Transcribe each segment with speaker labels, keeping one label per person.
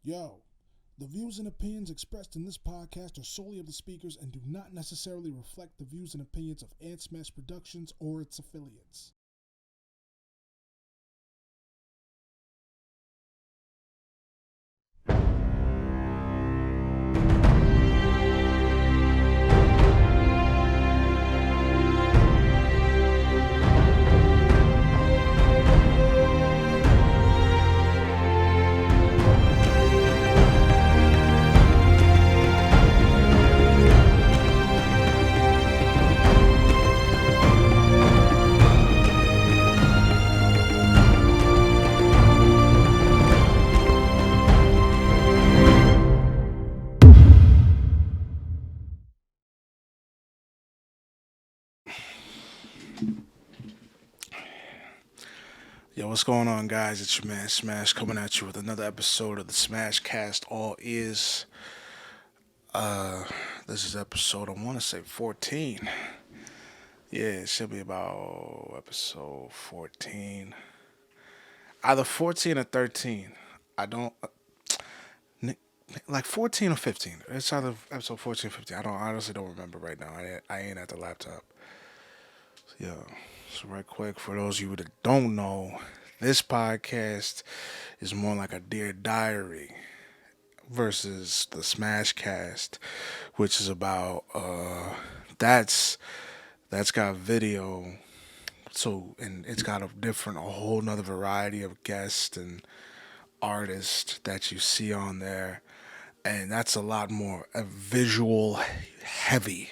Speaker 1: Yo, the views and opinions expressed in this podcast are solely of the speakers and do not necessarily reflect the views and opinions of Ant Smash Productions or its affiliates. Yo, what's going on, guys? It's your man Smash coming at you with another episode of the Smash Cast All Ears. Uh, this is episode, I want to say 14. Yeah, it should be about episode 14. Either 14 or 13. I don't, like 14 or 15. It's either episode 14 or 15. I honestly don't remember right now. I ain't at the laptop. Yeah. So right quick, for those of you that don't know, this podcast is more like a Dear Diary versus the Smash Cast, which is about that's got video, so and it's got a whole nother variety of guests and artists that you see on there, and that's a lot more visual heavy.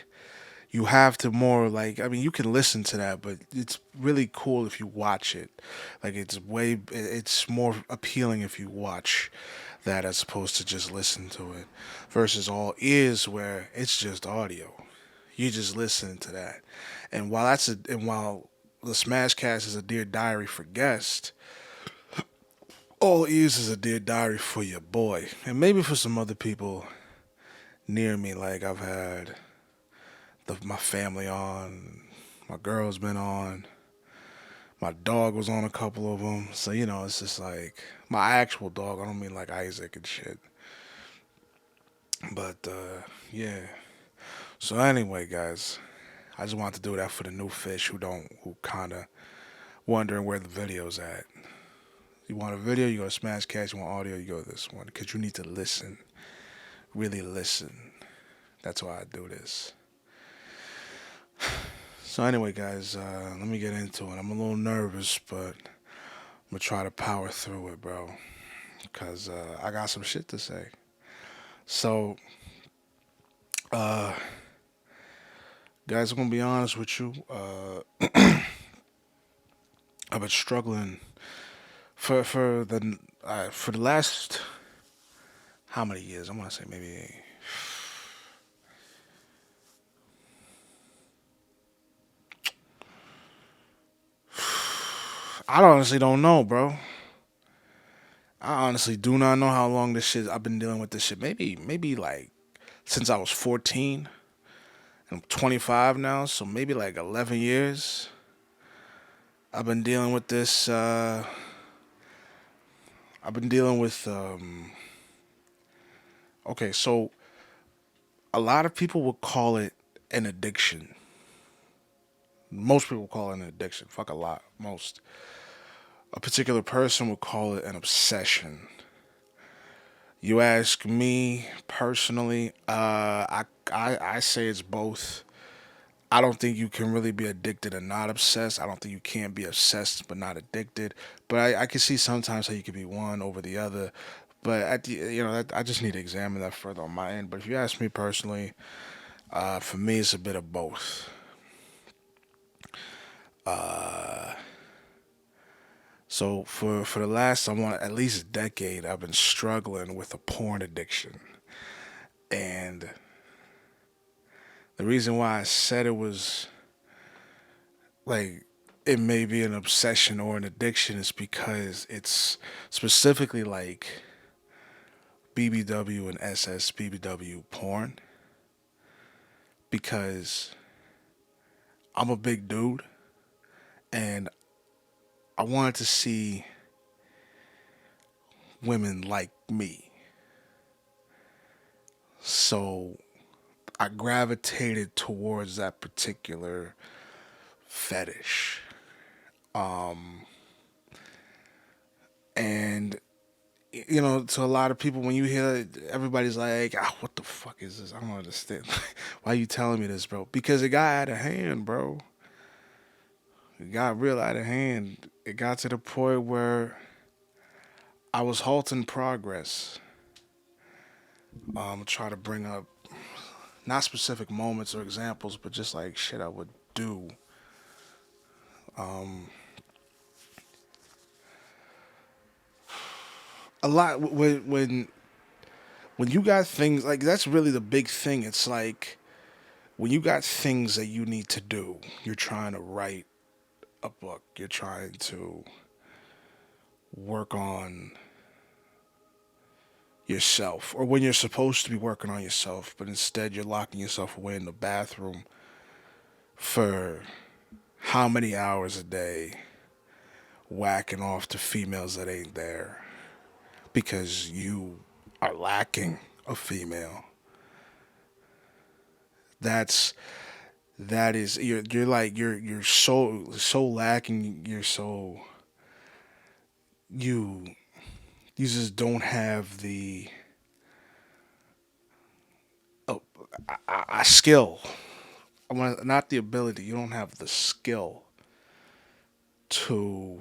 Speaker 1: You have to more, like, I mean, you can listen to that, but it's really cool if you watch it. Like, it's more appealing if you watch that as opposed to just listen to it, versus all ears where it's just audio. You just listen to that. And while the Smashcast is a Dear Diary for guests, all ears is a Dear Diary for your boy, and maybe for some other people near me. Like, I've had my family on, my girl's been on, my dog was on a couple of them. So it's just like my actual dog. I don't mean like Isaac and shit. But yeah. So anyway, guys, I just wanted to do that for the new fish who kind of wondering where the video's at. You want a video, you go to Smash Cast. You want audio, you go to this one, because you need to listen, really listen. That's why I do this. So anyway, guys, let me get into it. I'm a little nervous, but I'm gonna try to power through it, bro, because I got some shit to say. So, uh, guys, I'm gonna be honest with you. I've been struggling for the last how many years? I want to say maybe I honestly don't know, bro. I honestly do not know how long this shit. I've been dealing with this shit. Maybe like since I was 14. I'm 25 now, so maybe like 11 years. I've been dealing with this. I've been dealing with. Okay, so a lot of people would call it an addiction. Most people call it an addiction. Fuck a lot. Most. A particular person would call it an obsession. You ask me personally, I say it's both. I don't think you can really be addicted and not obsessed. I don't think you can be obsessed but not addicted. But I can see sometimes how you can be one over the other. But I just need to examine that further on my end. But if you ask me personally, for me, it's a bit of both. Uh, so for the last, I want at least a decade, I've been struggling with a porn addiction, and the reason why I said it was like it may be an obsession or an addiction is because it's specifically like BBW and SSBBW porn, because I'm a big dude and I wanted to see women like me. So I gravitated towards that particular fetish. And to a lot of people, when you hear it, everybody's like, what the fuck is this? I don't understand. Why you telling me this, bro? Because it got out of hand, bro. It got real out of hand. It got to the point where I was halting progress. Try to bring up not specific moments or examples, but just like shit I would do. A lot when you got things like that's really the big thing. It's like when you got things that you need to do, you're trying to write a book, you're trying to work on yourself, or when you're supposed to be working on yourself, but instead you're locking yourself away in the bathroom for how many hours a day, whacking off to females that ain't there because you are lacking a female. That's that is you're like you're so lacking. You're so you you just don't have the skill. I want not the ability. You don't have the skill to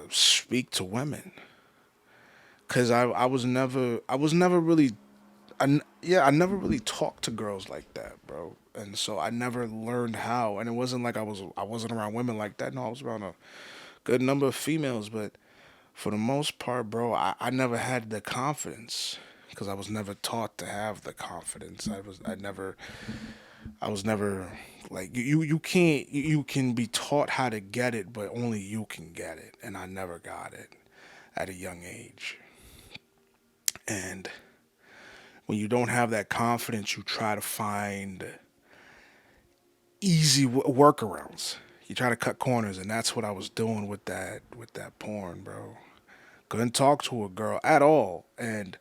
Speaker 1: speak to women because I was never really yeah, I never really talked to girls like that, bro. And so I never learned how. And it wasn't like I wasn't around women like that. No, I was around a good number of females, but for the most part, bro, I never had the confidence because I was never taught to have the confidence. I was never like you can't you can be taught how to get it, but only you can get it. And I never got it at a young age. And when you don't have that confidence, you try to find easy workarounds. You try to cut corners, and that's what I was doing with that porn, bro. Couldn't talk to a girl at all, and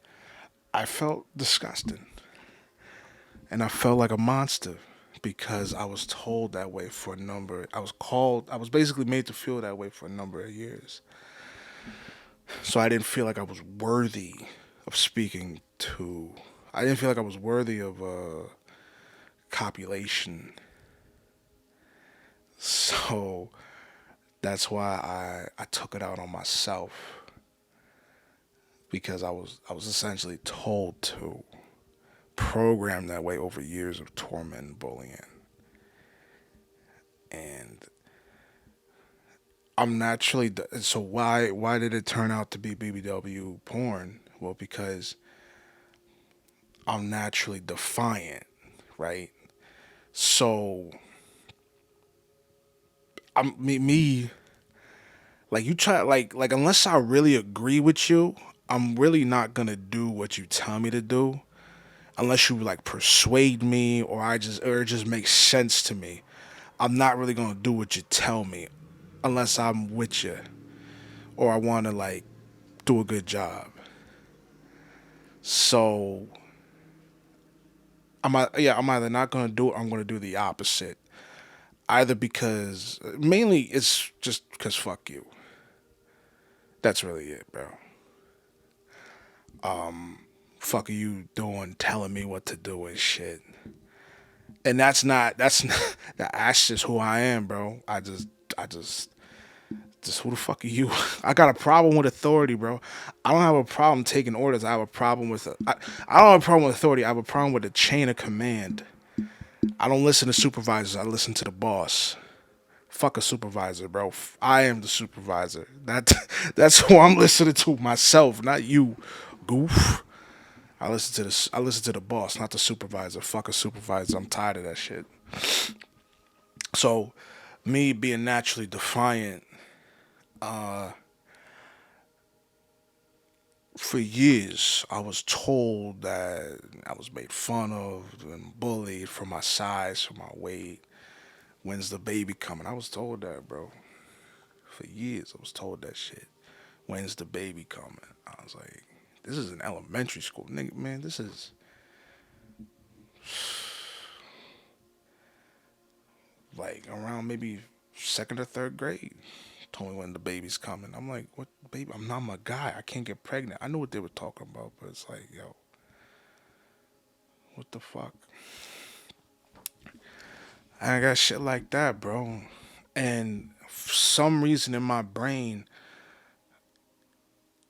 Speaker 1: I felt disgusting, and I felt like a monster because I was told that way for a number. I was basically made to feel that way for a number of years. So I didn't feel like I was worthy of speaking to. I didn't feel like I was worthy of copulation. So that's why I took it out on myself because I was essentially told to, programmed that way over years of torment and bullying. And I'm naturally so why did it turn out to be BBW porn? Well, because I'm naturally defiant, right? So I'm me like you try like unless I really agree with you, I'm really not gonna do what you tell me to do unless you like persuade me or it just makes sense to me. I'm not really gonna do what you tell me unless I'm with you or I want to like do a good job. So I'm either not gonna do it or I'm gonna do the opposite. Either because mainly it's just because fuck you. That's really it, bro. Fuck are you doing telling me what to do and shit. And that's not that's just who I am, bro. I just who the fuck are you? I got a problem with authority, bro. I don't have a problem taking orders. I have a problem with I don't have a problem with authority. I have a problem with the chain of command. I don't listen to supervisors. I listen to the boss. Fuck a supervisor, bro. I am the supervisor. That's who I'm listening to myself, not you, goof. I listen to the boss, not the supervisor. Fuck a supervisor. I'm tired of that shit. So, me being naturally defiant, for years I was told that I was made fun of and bullied for my size, for my weight. When's the baby coming? I was told that, bro. For years I was told that shit. When's the baby coming? I was like, this is in elementary school, nigga. Man, this is like around maybe second or third grade. Told me when the baby's coming. I'm like, what baby? I'm not my guy. I can't get pregnant. I knew what they were talking about, but it's like, yo, what the fuck? I got shit like that, bro. And for some reason in my brain,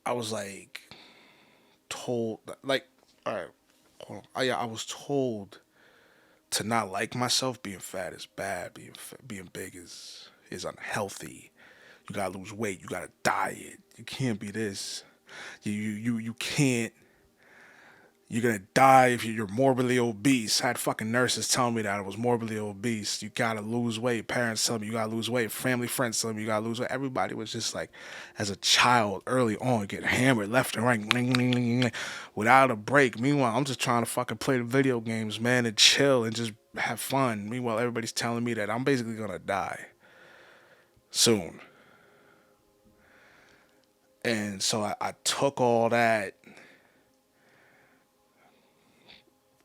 Speaker 1: I was like told, like, all right, hold on. Yeah, I was told to not like myself. Being fat is bad. Being big is unhealthy. You gotta lose weight. You gotta diet. You can't be this. You can't. You're gonna die if you're morbidly obese. I had fucking nurses telling me that I was morbidly obese. You gotta lose weight. Parents telling me you gotta lose weight. Family friends telling me you gotta lose weight. Everybody was just like, as a child, early on, getting hammered left and right, without a break. Meanwhile, I'm just trying to fucking play the video games, man, and chill and just have fun. Meanwhile, everybody's telling me that I'm basically gonna die soon. And so I took all that.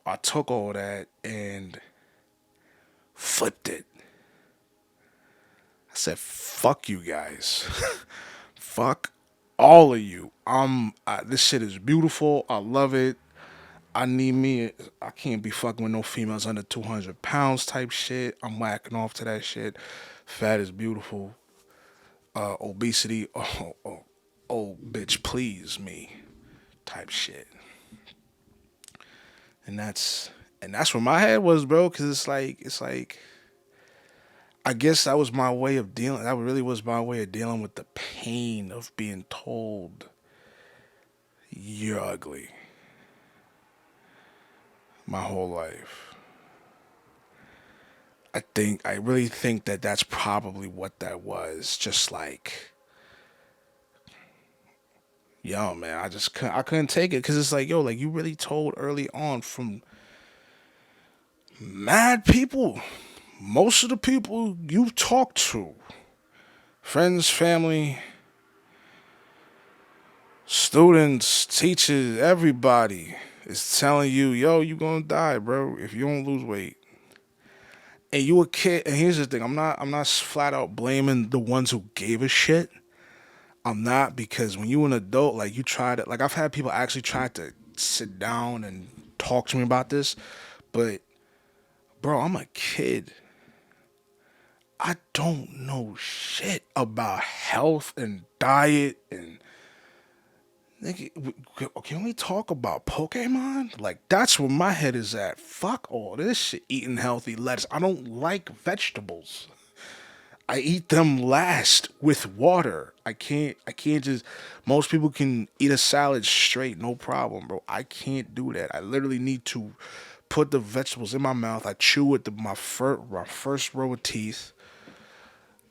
Speaker 1: I took all that and flipped it. I said, "Fuck you guys, fuck all of you. This shit is beautiful. I love it. I need me. I can't be fucking with no females under 200 pounds type shit. I'm whacking off to that shit. Fat is beautiful. Obesity. Oh, bitch, please me type shit. And that's where my head was, bro. Cause it's like I guess that was my way of dealing. That really was my way of dealing with the pain of being told you're ugly my whole life. I really think that that's probably what that was. Just like, yo, man, I couldn't take it because it's like, yo, like you really told early on from mad people, most of the people you talk to, friends, family, students, teachers, everybody is telling you, yo, you gonna die, bro, if you don't lose weight. And you a kid, and here's the thing, I'm not flat out blaming the ones who gave a shit. I'm not, because when you an adult, like you try to, like I've had people actually try to sit down and talk to me about this, but bro, I'm a kid. I don't know shit about health and diet and nigga, can we talk about Pokemon? Like that's where my head is at. Fuck all this shit. Eating healthy lettuce. I don't like vegetables. I eat them last with water. I can't just most people can eat a salad straight, no problem, bro. I can't do that. I literally need to put the vegetables in my mouth. I chew with my first row of teeth.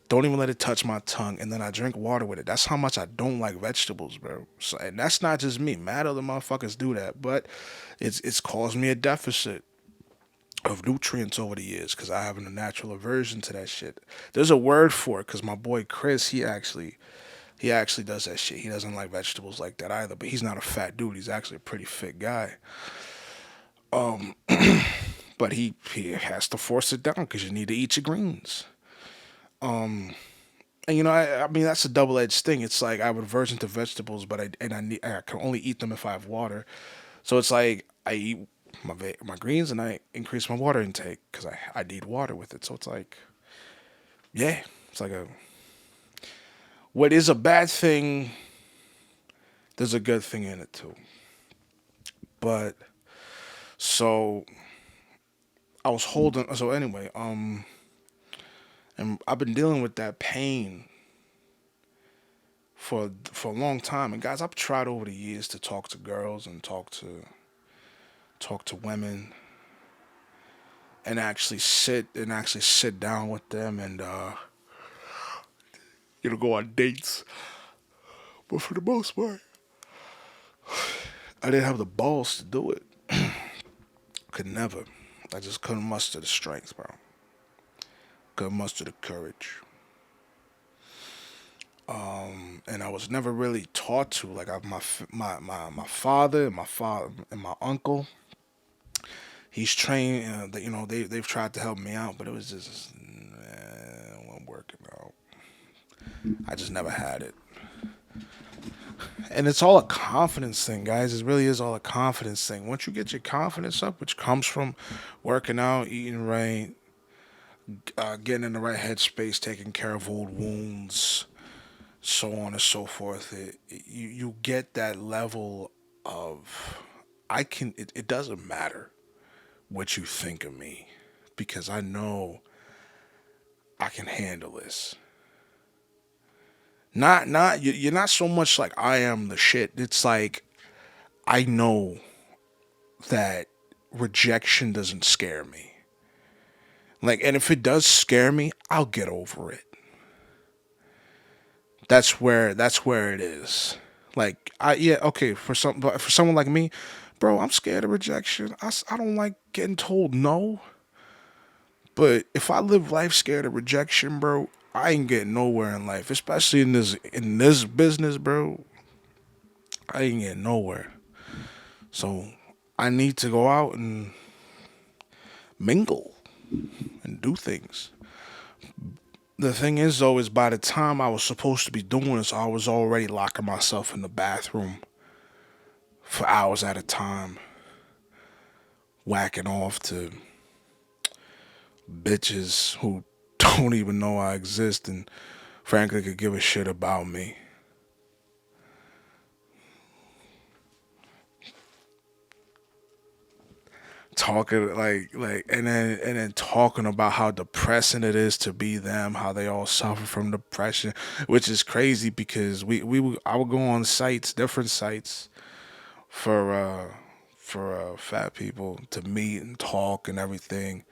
Speaker 1: Don't even let it touch my tongue, and then I drink water with it. That's how much I don't like vegetables, bro. So, and that's not just me. Mad other motherfuckers do that, but it's caused me a deficit of nutrients over the years because I have a natural aversion to that shit. There's a word for it because my boy Chris, he actually does that shit. He doesn't like vegetables like that either, but he's not a fat dude. He's actually a pretty fit guy. But he has to force it down because you need to eat your greens. And I mean that's a double edged thing. It's like I have an aversion to vegetables, but I can only eat them if I have water. So it's like I eat my greens and I increase my water intake because I need water with it. So it's like yeah, it's like a what is a bad thing. There's a good thing in it too. But so I was holding. So anyway, and I've been dealing with that pain for a long time. And guys, I've tried over the years to talk to girls and talk to women and actually sit down with them and go on dates. But for the most part, I didn't have the balls to do it. Could never. I just couldn't muster the strength, bro. Couldn't muster the courage. and I was never really taught to. Like my father and my uncle, he's trained. They've tried to help me out, but it was just it wasn't working out. I just never had it. And it's all a confidence thing, guys. It really is all a confidence thing. Once you get your confidence up, which comes from working out, eating right, getting in the right headspace, taking care of old wounds, so on and so forth, you get that level of it doesn't matter what you think of me because I know I can handle this. You're not so much like I am the shit. It's like I know that rejection doesn't scare me. Like, and if it does scare me, I'll get over it. That's where it is. Like, yeah, okay, but for someone like me, bro, I'm scared of rejection. I don't like getting told no. But if I live life scared of rejection, bro, I ain't getting nowhere in life, especially in this business, bro. I ain't getting nowhere. So I need to go out and mingle and do things. The thing is, though, is by the time I was supposed to be doing this, I was already locking myself in the bathroom for hours at a time, whacking off to bitches who don't even know I exist and frankly could give a shit about me. Talking and then talking about how depressing it is to be them, how they all suffer from depression, which is crazy because I would go on sites, different sites for fat people to meet and talk and everything,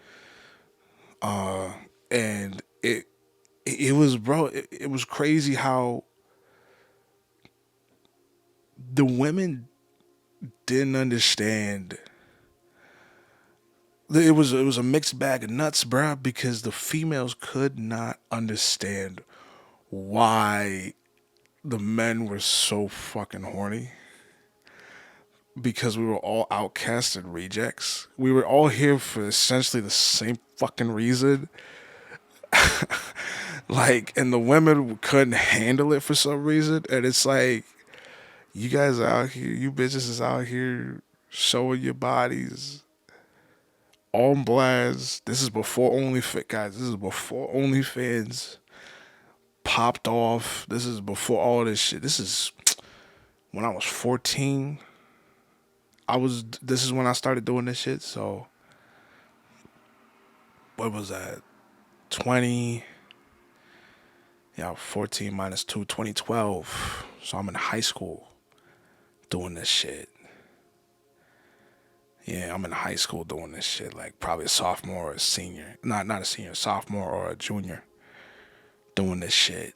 Speaker 1: and it was, bro, it was crazy how the women didn't understand. It was a mixed bag of nuts, bruh, because the females could not understand why the men were so fucking horny because we were all outcasts and rejects. We were all here for essentially the same fucking reason. Like, and the women couldn't handle it for some reason. And it's like, you guys are out here, you bitches is out here showing your bodies on blast. This is before OnlyFans, guys. This is before OnlyFans popped off. This is before all this shit. This is when I was 14. This is when I started doing this shit. So, what was that? 20, yeah, 14 minus 2, 2012. So I'm in high school doing this shit. Yeah, I'm in high school doing this shit. Like probably a sophomore or a senior. Not a senior, sophomore or a junior doing this shit.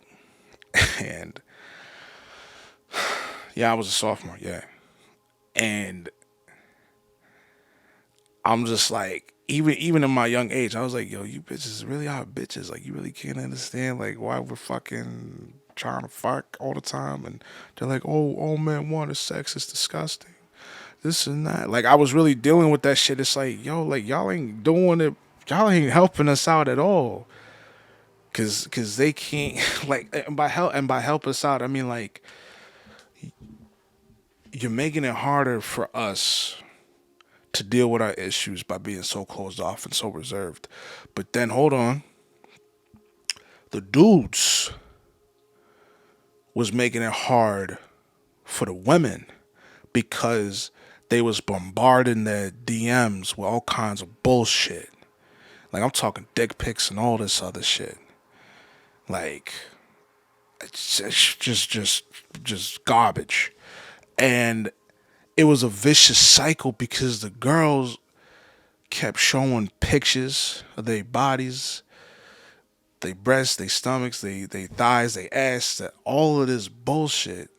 Speaker 1: And yeah, I was a sophomore, yeah. And I'm just like, even in my young age, I was like, yo, you bitches really are bitches. Like, you really can't understand like why we're fucking trying to fuck all the time. And they're like, oh, all men want is sex. It's disgusting. This and that. Like, I was really dealing with that shit. It's like, yo, like y'all ain't doing it. Y'all ain't helping us out at all. Cause they can't like, and by help us out, I mean like you're making it harder for us to deal with our issues by being so closed off and so reserved. But then hold on, the dudes was making it hard for the women because they was bombarding their DMs with all kinds of bullshit. Like I'm talking dick pics and all this other shit. Like it's just garbage. And it was a vicious cycle because the girls kept showing pictures of their bodies, their breasts, their stomachs, their thighs, their ass, that all of this bullshit.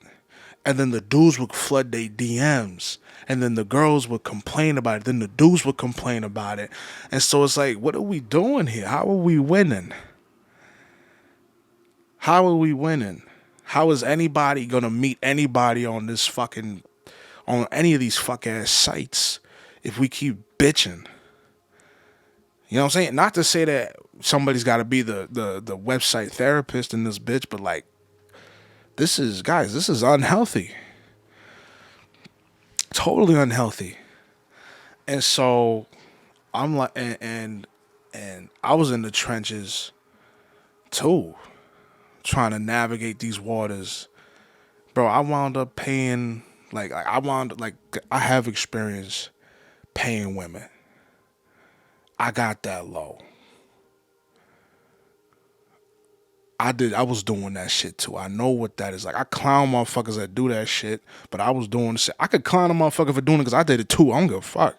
Speaker 1: And then the dudes would flood their DMs. And then the girls would complain about it. Then the dudes would complain about it. And so it's like, what are we doing here? How are we winning? How are we winning? How is anybody gonna meet anybody on any of these fuck ass sites if we keep bitching? You know what I'm saying? Not to say that somebody's got to be the website therapist in this bitch, but like this is unhealthy, totally unhealthy. And so I'm like, and I was in the trenches too, trying to navigate these waters, bro. I wound up paying like I have experience paying women. I got that low. I was doing that shit too. I know what that is like. I clown motherfuckers that do that shit, but I was doing the shit. I could clown a motherfucker for doing it because I did it too. I don't give a fuck.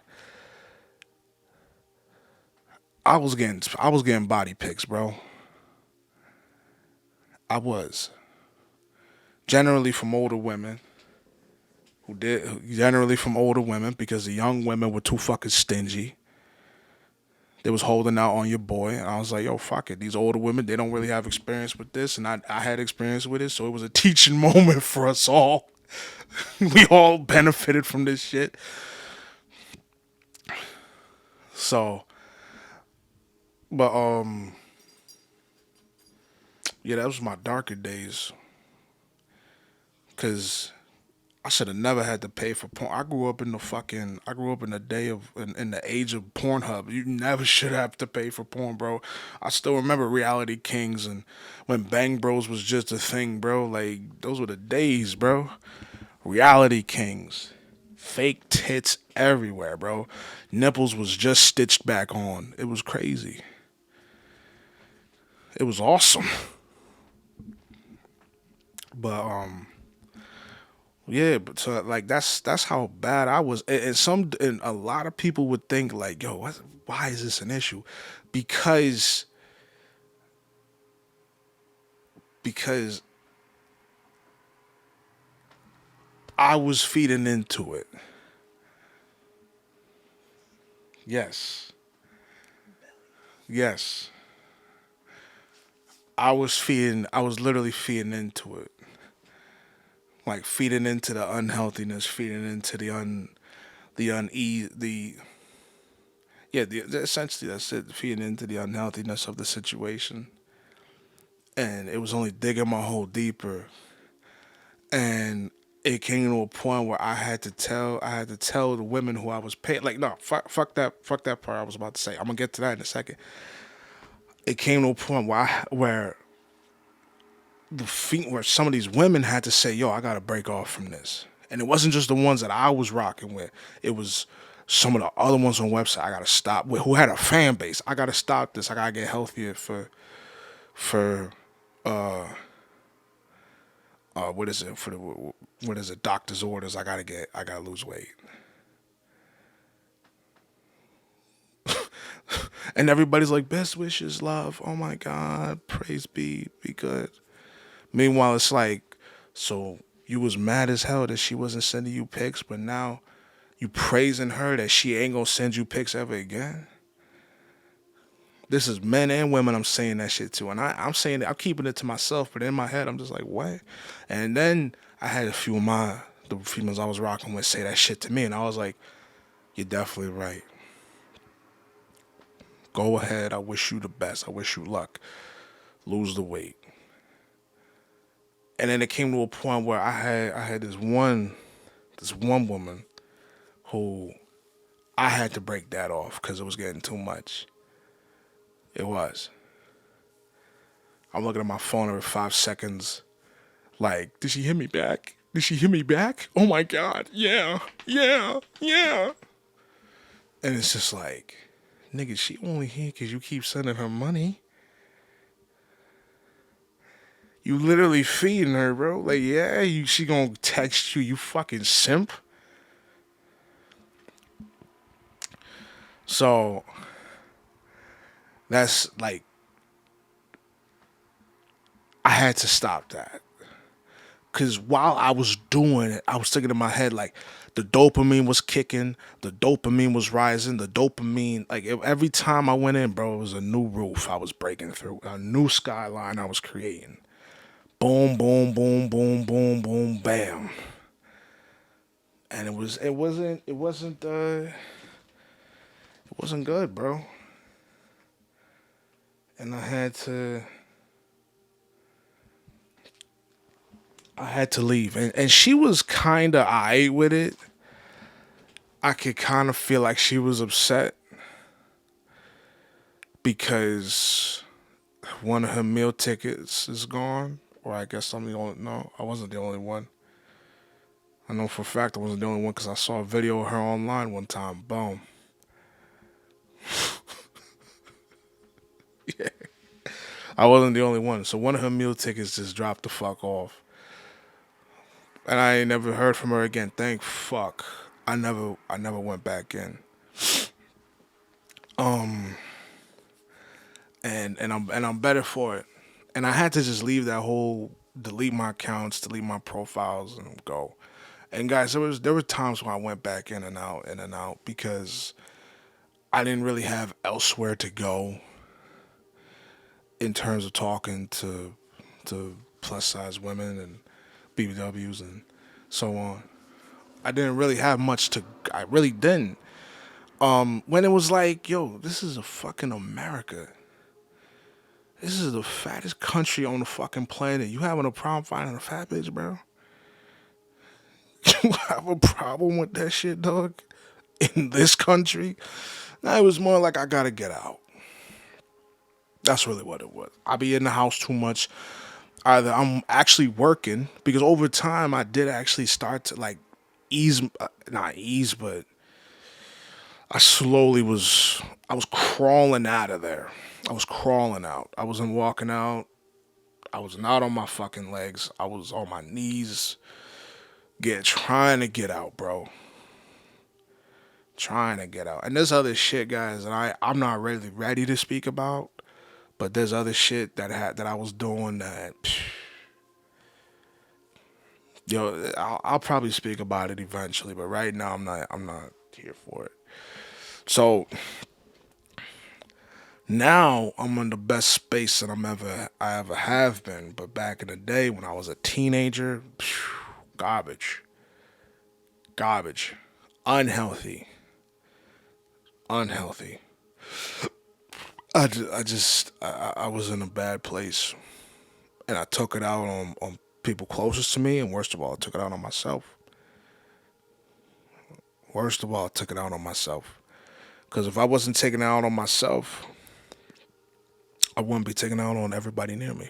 Speaker 1: I was getting body pics, bro. I was generally from older women generally from older women because the young women were too fucking stingy. They was holding out on your boy, and I was like, yo, fuck it. These older women, they don't really have experience with this, and I had experience with it, so it was a teaching moment for us all. We all benefited from this shit. So, but yeah, that was my darker days, cause I should have never had to pay for porn. I grew up in the day of, in the age of Pornhub. You never should have to pay for porn, bro. I still remember Reality Kings and when Bang Bros was just a thing, bro. Like, those were the days, bro. Reality Kings. Fake tits everywhere, bro. Nipples was just stitched back on. It was crazy. It was awesome. But yeah, but so like that's how bad I was, and a lot of people would think like, yo, why is this an issue? Because because I was feeding into it. Yes, yes, I was literally feeding into it, like feeding into the unhealthiness, feeding into the unease, the yeah, essentially that's it, feeding into the unhealthiness of the situation, and it was only digging my hole deeper, and it came to a point where I had to tell the women who I was paying. Like, no, fuck that part I was about to say. I'm gonna get to that in a second. It came to a point where where some of these women had to say, "Yo, I gotta break off from this," and it wasn't just the ones that I was rocking with. It was some of the other ones on the website. I gotta stop with who had a fan base. I gotta stop this. I gotta get healthier for what is it for the what is it, doctor's orders. I gotta lose weight. And everybody's like, best wishes, love. Oh my God, praise be good. Meanwhile, it's like, so you was mad as hell that she wasn't sending you pics, but now you praising her that she ain't gonna send you pics ever again. This is men and women I'm saying that shit to. And I'm saying it, I'm keeping it to myself, but in my head, I'm just like, what? And then I had a few of the females I was rocking with say that shit to me, and I was like, you're definitely right. Go ahead. I wish you the best. I wish you luck. Lose the weight. And then it came to a point where I had this one woman who I had to break that off because it was getting too much. It was. I'm looking at my phone every 5 seconds. Like, did she hit me back? Did she hit me back? Oh my God. Yeah. Yeah. Yeah. And it's just like, nigga, she only here because you keep sending her money. You literally feeding her, bro. Like, yeah, she gonna text you, you fucking simp. So that's like, I had to stop that. Cause while I was doing it, I was thinking in my head like the dopamine was kicking, the dopamine was rising, the dopamine like every time I went in, bro, it was a new roof I was breaking through, a new skyline I was creating. Boom, boom, boom, boom, boom, boom, bam. And it wasn't good, bro. And I had to leave. And she was kind of aight with it. I could kind of feel like she was upset because one of her meal tickets is gone. Or I guess I'm the only. No, I wasn't the only one. I know for a fact I wasn't the only one because I saw a video of her online one time. Boom. I wasn't the only one. So one of her meal tickets just dropped the fuck off. And I ain't never heard from her again. Thank fuck. I never went back in. Um and I'm better for it. And I had to just leave that whole delete my accounts, delete my profiles and go. And guys, there were times when I went back in and out because I didn't really have elsewhere to go in terms of talking to plus size women and BBWs and so on. I didn't really have much to. I really didn't. When it was like, yo, this is a fucking America. This is the fattest country on the fucking planet. You having a problem finding a fat bitch, bro? You have a problem with that shit, dog? In this country? Nah, it was more like I gotta get out. That's really what it was. I be in the house too much. Either I'm actually working because over time I did actually start to like ease, not ease, but I was crawling out of there. I was crawling out. I wasn't walking out. I was not on my fucking legs. I was on my knees, trying to get out, bro. Trying to get out. And there's other shit, guys, that I'm not really ready to speak about. But there's other shit that I was doing that, yo, I'll probably speak about it eventually. But right now, I'm not here for it. So now I'm in the best space that I ever have been. But back in the day when I was a teenager, garbage, garbage, unhealthy, unhealthy. I was in a bad place, and I took it out on people closest to me, and worst of all, I took it out on myself. Worst of all, I took it out on myself. Because if I wasn't taking it out on myself, I wouldn't be taking it out on everybody near me.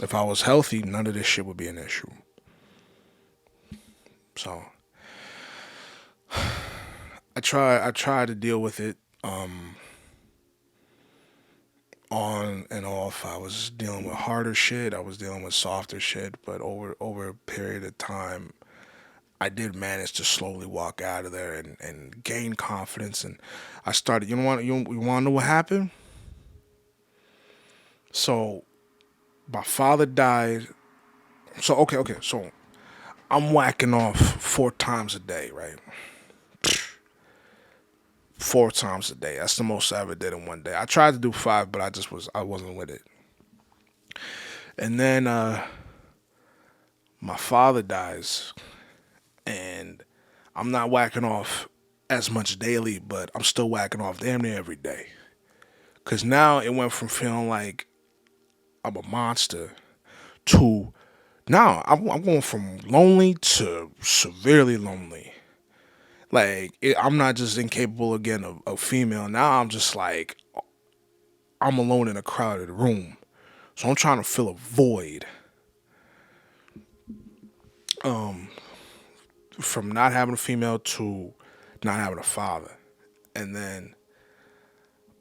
Speaker 1: If I was healthy, none of this shit would be an issue. So I try to deal with it on and off. I was dealing with harder shit. I was dealing with softer shit. But over a period of time, I did manage to slowly walk out of there and gain confidence. And I started. You want to know what happened? So my father died. So okay. So I'm whacking off 4 times a day, right? 4 times a day. That's the most I ever did in one day. I tried to do five, but I wasn't with it. And then my father dies, and I'm not whacking off as much daily, but I'm still whacking off damn near every day. Cause now it went from feeling like I'm a monster to now I'm going from lonely to severely lonely. I'm not just incapable again of female. Now I'm just like I'm alone in a crowded room. So I'm trying to fill a void from not having a female to not having a father. And then,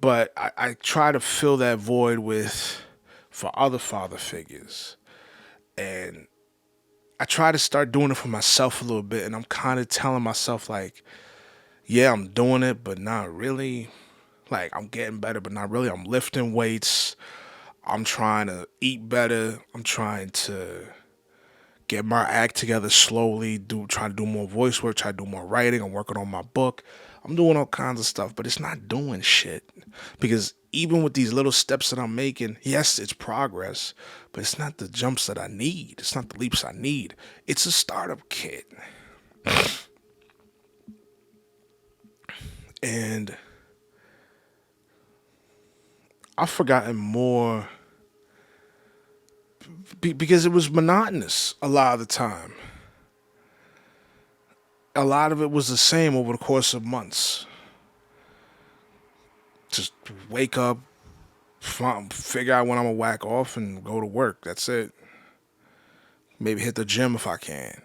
Speaker 1: but I try to fill that void with for other father figures. And I try to start doing it for myself a little bit. And I'm kind of telling myself, like, yeah, I'm doing it, but not really. Like, I'm getting better, but not really. I'm lifting weights. I'm trying to eat better. I'm trying to get my act together slowly, try to do more voice work, try to do more writing. I'm working on my book. I'm doing all kinds of stuff, but it's not doing shit because even with these little steps that I'm making, yes, it's progress, but it's not the jumps that I need. It's not the leaps I need. It's a startup kit. And I've forgotten more because it was monotonous a lot of the time. A lot of it was the same over the course of months. Just wake up, figure out when I'm gonna whack off and go to work. That's it. Maybe hit the gym if I can.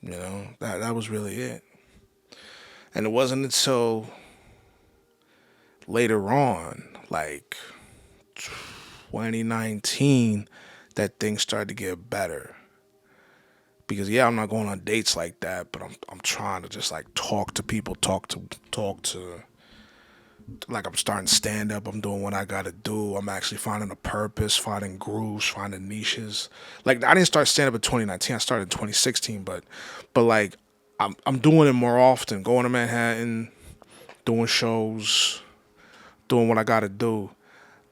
Speaker 1: That was really it. And it wasn't until later on, like 2019, that things started to get better. Because yeah, I'm not going on dates like that, but I'm trying to just like talk to people, talk to like I'm starting stand up. I'm doing what I gotta do. I'm actually finding a purpose, finding grooves, finding niches. Like I didn't start stand up in 2019. I started in 2016, but like I'm doing it more often. Going to Manhattan, doing shows, doing what I gotta do,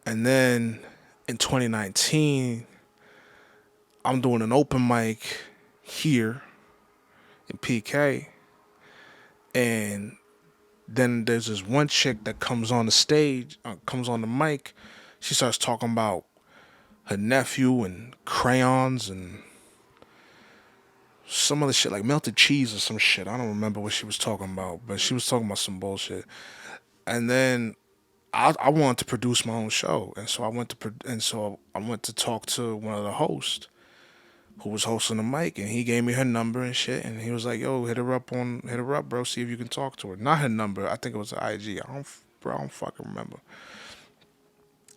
Speaker 1: and then in 2019, I'm doing an open mic here in PK, and then there's this one chick that comes on the stage, comes on the mic. She starts talking about her nephew and crayons and some other shit like melted cheese or some shit. I don't remember what she was talking about, but she was talking about some bullshit. And then I wanted to produce my own show, and so I went to talk to one of the hosts who was hosting the mic, and he gave me her number and shit, and he was like, "Yo, hit her up, bro. See if you can talk to her." Not her number. I think it was her IG. I don't fucking remember.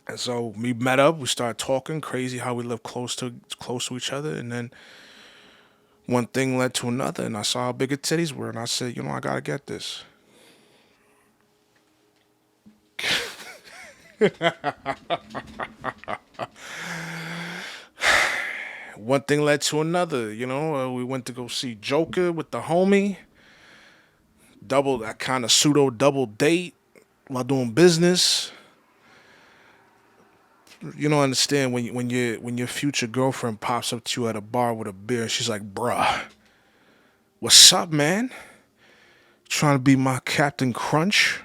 Speaker 1: And so we met up. We started talking. Crazy how we live close to each other, and then one thing led to another, and I saw how big her titties were, and I said, I gotta get this. One thing led to another. We went to go see Joker with the homie. Double that kind of pseudo double date while doing business. You don't understand when your future girlfriend pops up to you at a bar with a beer. She's like, "Bruh, what's up, man? Trying to be my Captain Crunch?"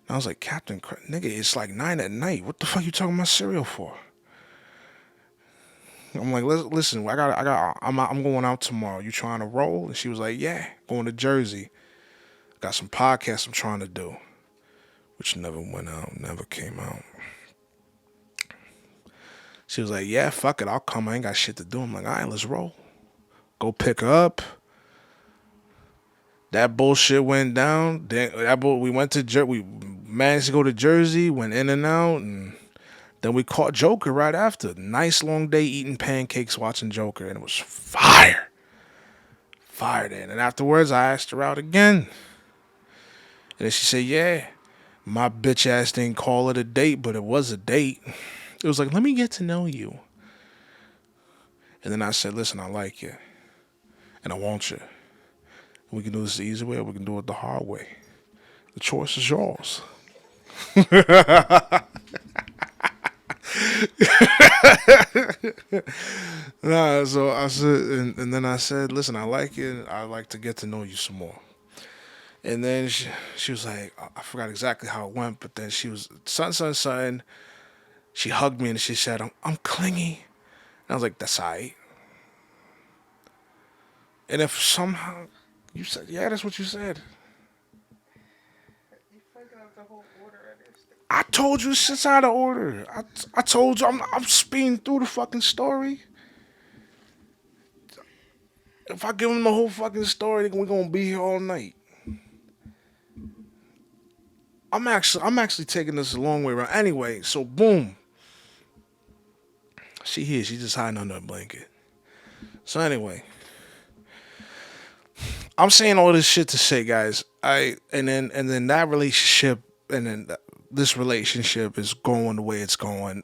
Speaker 1: And I was like, "Captain Crunch, nigga, it's like 9 at night. What the fuck you talking about cereal for?" I'm like, "Listen, I'm going out tomorrow. You trying to roll?" And she was like, "Yeah, going to Jersey. Got some podcasts I'm trying to do," which never went out, never came out. She was like, "Yeah, fuck it, I'll come. I ain't got shit to do." I'm like, "All right, let's roll." Go pick her up. That bullshit went down. We went to we managed to go to Jersey, went in and out, and then we caught Joker right after. Nice long day eating pancakes, watching Joker, and it was fire, fire. Then and afterwards, I asked her out again, and then she said, "Yeah, my bitch ass didn't call it a date, but it was a date." It was like, "Let me get to know you," and then I said, "Listen, I like you, and I want you. We can do this the easy way, or we can do it the hard way. The choice is yours." Nah, so I said, and then I said, "Listen, I like you. I'd like to get to know you some more." And then she was like, I forgot exactly how it went, but then she was, son. She hugged me and she said, I'm clingy. And I was like, "That's all right." And if somehow you said, "Yeah, that's what you said." I told you shit's out of order. I told you I'm speeding through the fucking story. If I give them the whole fucking story, we're gonna be here all night. I'm actually taking this a long way around. Anyway, so boom. She here, she just hiding under a blanket. So anyway, I'm saying all this shit to say, guys. And then that relationship, and then this relationship is going the way it's going.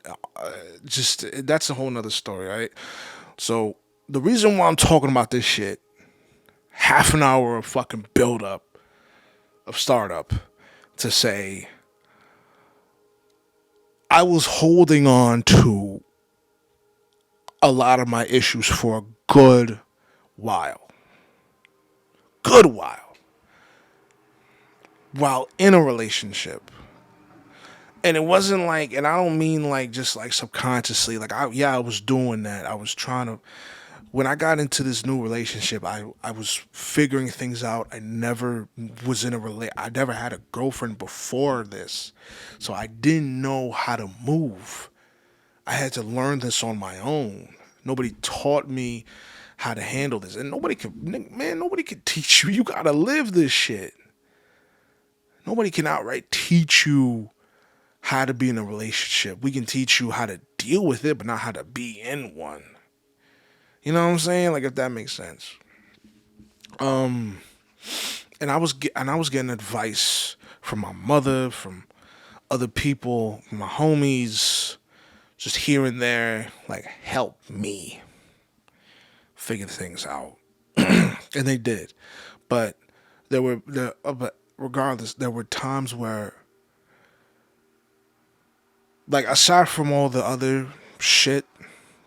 Speaker 1: Just that's a whole nother story, right? So the reason why I'm talking about this shit, half an hour of fucking build up of startup to say I was holding on to a lot of my issues for a good while. Good while in a relationship. And it wasn't like, and I don't mean like just like subconsciously, like I was doing that. I was trying to, when I got into this new relationship, I was figuring things out. I never was in a I never had a girlfriend before this. So I didn't know how to move. I had to learn this on my own. Nobody taught me how to handle this. And nobody could teach you. You gotta live this shit. Nobody can outright teach you how to be in a relationship. We can teach you how to deal with it, but not how to be in one. You know what I'm saying? Like if that makes sense. And I was getting advice from my mother, from other people, from my homies, just here and there, like help me figure things out, and they did. But but regardless, there were times where, like, aside from all the other shit,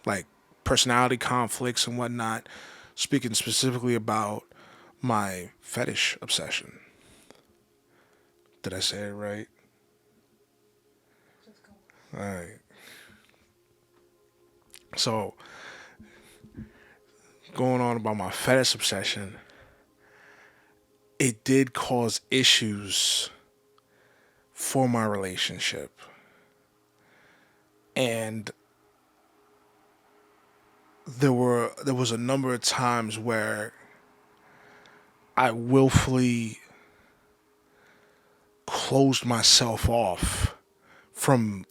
Speaker 1: like personality conflicts and whatnot, speaking specifically about my fetish obsession. Did I say it right? All right. So, going on about my fetish obsession, it did cause issues for my relationship. And there was a number of times where I willfully closed myself off from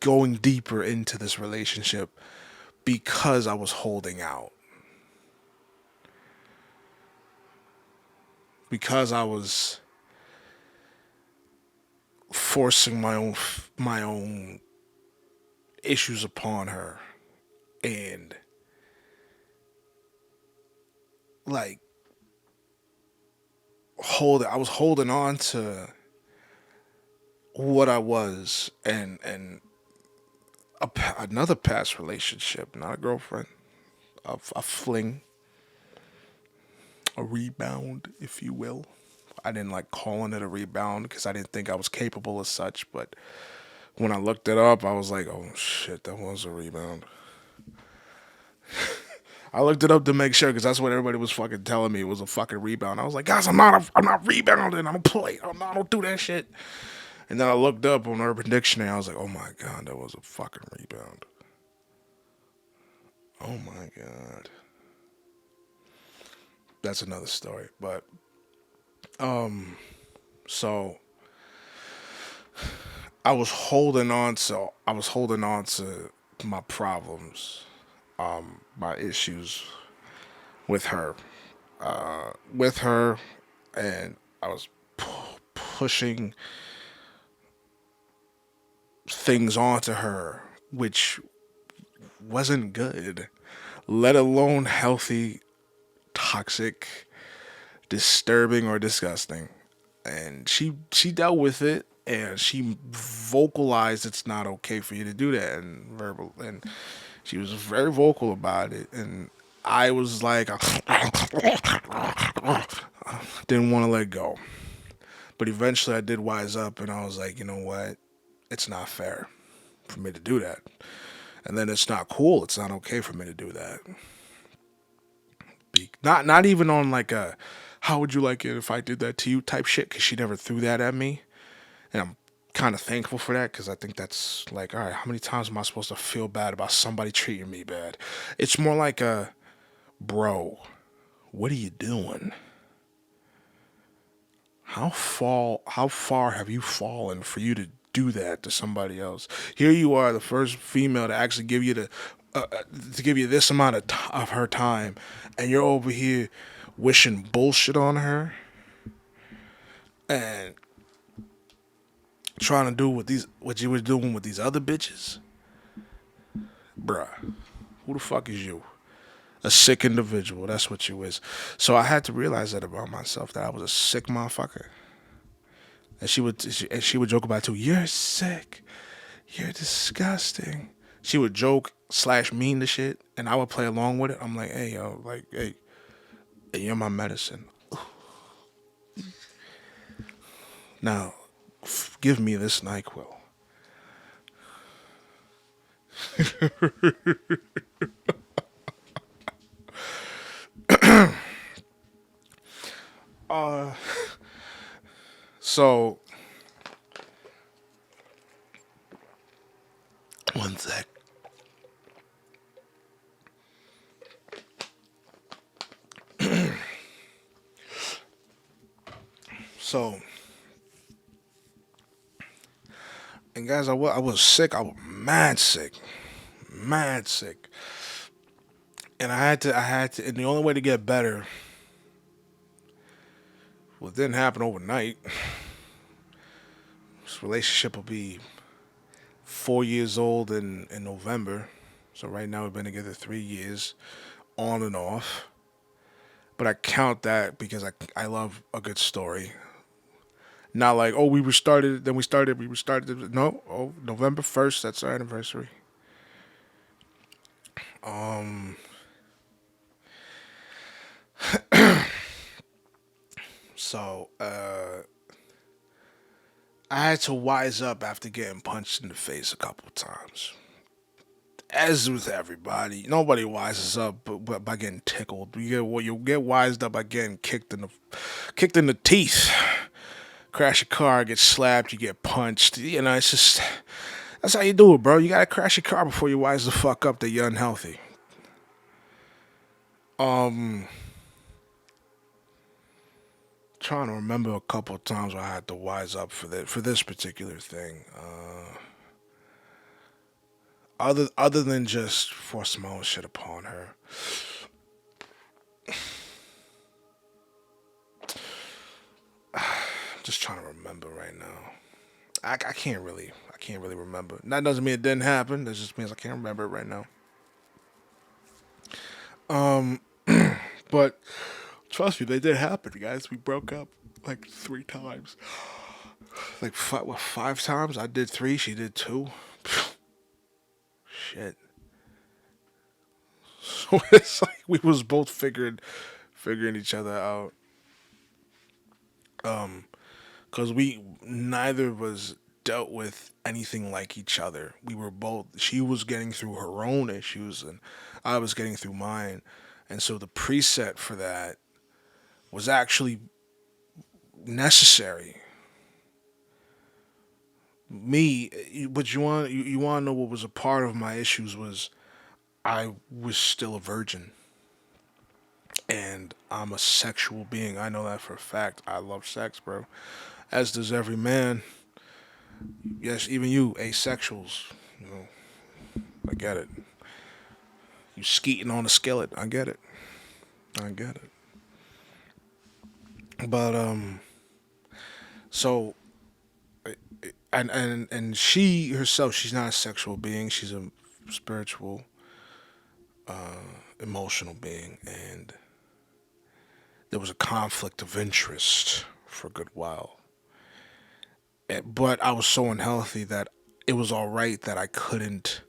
Speaker 1: going deeper into this relationship because I was holding out. Because I was forcing my own issues upon her, and like I was holding on to what I was, and another past relationship, not a girlfriend, a fling, a rebound, if you will. I didn't like calling it a rebound because I didn't think I was capable of such, but when I looked it up, I was like, oh shit, that was a rebound. I looked it up to make sure because that's what everybody was fucking telling me, it was a fucking rebound. I was like, guys, I'm not rebounding. I don't play. I don't do that shit. And then I looked up on Urban Dictionary. I was like, oh my god, that was a fucking rebound. Oh my god, that's another story. But so I was holding on to my problems, my issues with her, with her, and I was pushing things onto her, which wasn't good, let alone healthy, toxic, disturbing, or disgusting. And she dealt with it, and she vocalized it's not okay for you to do that, and verbal, and she was very vocal about it, and I was like didn't want to let go. But eventually I did wise up, and I was like, you know what? It's not fair for me to do that. And then it's not cool. It's not okay for me to do that. Not even on like a how would you like it if I did that to you type shit, because she never threw that at me. And I'm kind of thankful for that, because I think that's like, all right, how many times am I supposed to feel bad about somebody treating me bad? It's more like a, bro, what are you doing? How far have you fallen for you to do that to somebody else? Here you are, the first female to actually give you to give you this amount of her time, and you're over here wishing bullshit on her and trying to do what you were doing with these other bitches, bruh. Who the fuck is you? A sick individual. That's what you is. So I had to realize that about myself, that I was a sick motherfucker. And she would joke about it too. You're sick. You're disgusting. She would joke slash mean the shit, and I would play along with it. I'm like, hey yo, like, hey, you're my medicine. Now, give me this Nyquil. So one sec. So, and guys, I was sick. I was mad sick, mad sick, and I had to, and the only way to get better, well, it didn't happen overnight. This relationship will be 4 years old in November. So right now we've been together 3 years, on and off. But I count that because I love a good story. Not like, oh, we restarted, then we restarted. No, oh, November 1st, that's our anniversary. Um, so I had to wise up after getting punched in the face a couple of times. As with everybody, nobody wises up but by getting tickled. You get wised up by getting kicked in the teeth. Crash a car, get slapped, you get punched. You know, it's just that's how you do it, bro. You gotta crash your car before you wise the fuck up that you're unhealthy. Um, Trying to remember a couple of times where I had to wise up for this particular thing. Other than just force my own shit upon her. I'm just trying to remember right now. I can't really remember. That doesn't mean it didn't happen. That just means I can't remember it right now. Um, but trust me, they did happen, guys. We broke up like 3 times. Like five times? I did three. She did two. Shit. So it's like we was both figuring each other out. Cause we neither of us dealt with anything like each other. We were both. She was getting through her own issues, and I was getting through mine. And so the preset for that was actually necessary. Me, but you want to know what was a part of my issues was I was still a virgin, and I'm a sexual being. I know that for a fact. I love sex, bro. As does every man. Yes, even you, asexuals. You know, I get it. You skeeting on a skillet. I get it. I get it. But so and she herself, she's not a sexual being. She's a spiritual, emotional being, and there was a conflict of interest for a good while. But I was so unhealthy that it was all right that I couldn't,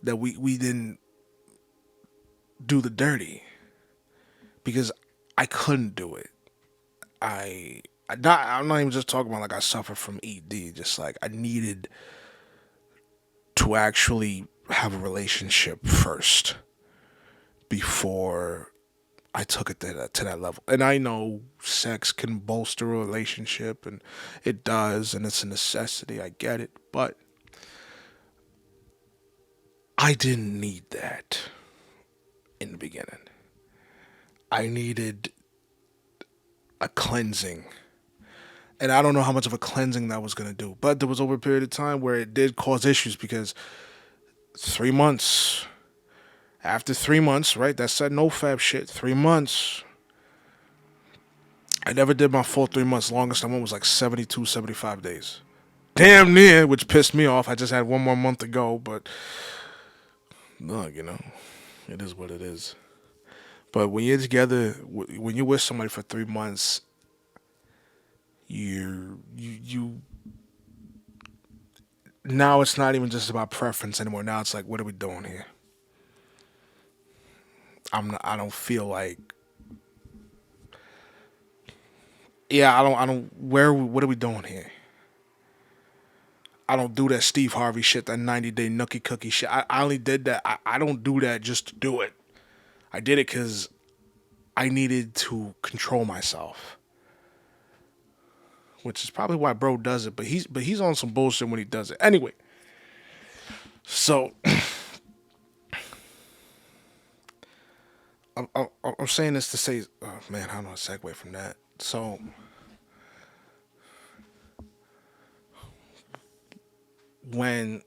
Speaker 1: that we didn't do the dirty because I couldn't do it. I'm not even just talking about like I suffered from ED. Just like I needed to actually have a relationship first before I took it to that level. And I know sex can bolster a relationship, and it does, and it's a necessity. I get it, but I didn't need that in the beginning. I needed a cleansing. And I don't know how much of a cleansing that was going to do. But there was over a period of time where it did cause issues because 3 months, after 3 months, right? That's that no fab shit. 3 months. I never did my full 3 months. Longest I went was like 72, 75 days. Damn near, which pissed me off. I just had one more month to go, but look, it is what it is. But when you're together, when you're with somebody for 3 months, You now it's not even just about preference anymore. Now it's like, what are we doing here? I don't feel like. Yeah, I don't. Where? What are we doing here? I don't do that Steve Harvey shit, that 90-day nookie cookie shit. I only did that. I don't do that just to do it. I did it because I needed to control myself, which is probably why bro does it. But he's on some bullshit when he does it. Anyway, so I'm saying this to say, oh man, how do I segue from that? So when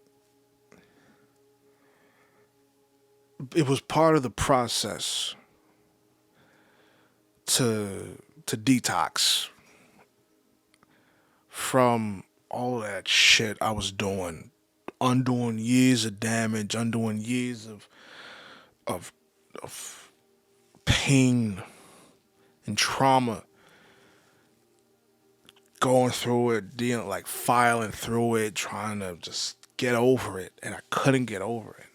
Speaker 1: it was part of the process to detox from all of that shit I was doing, undoing years of damage, undoing years of of pain and trauma, going through it, dealing like filing through it, trying to just get over it, and I couldn't get over it.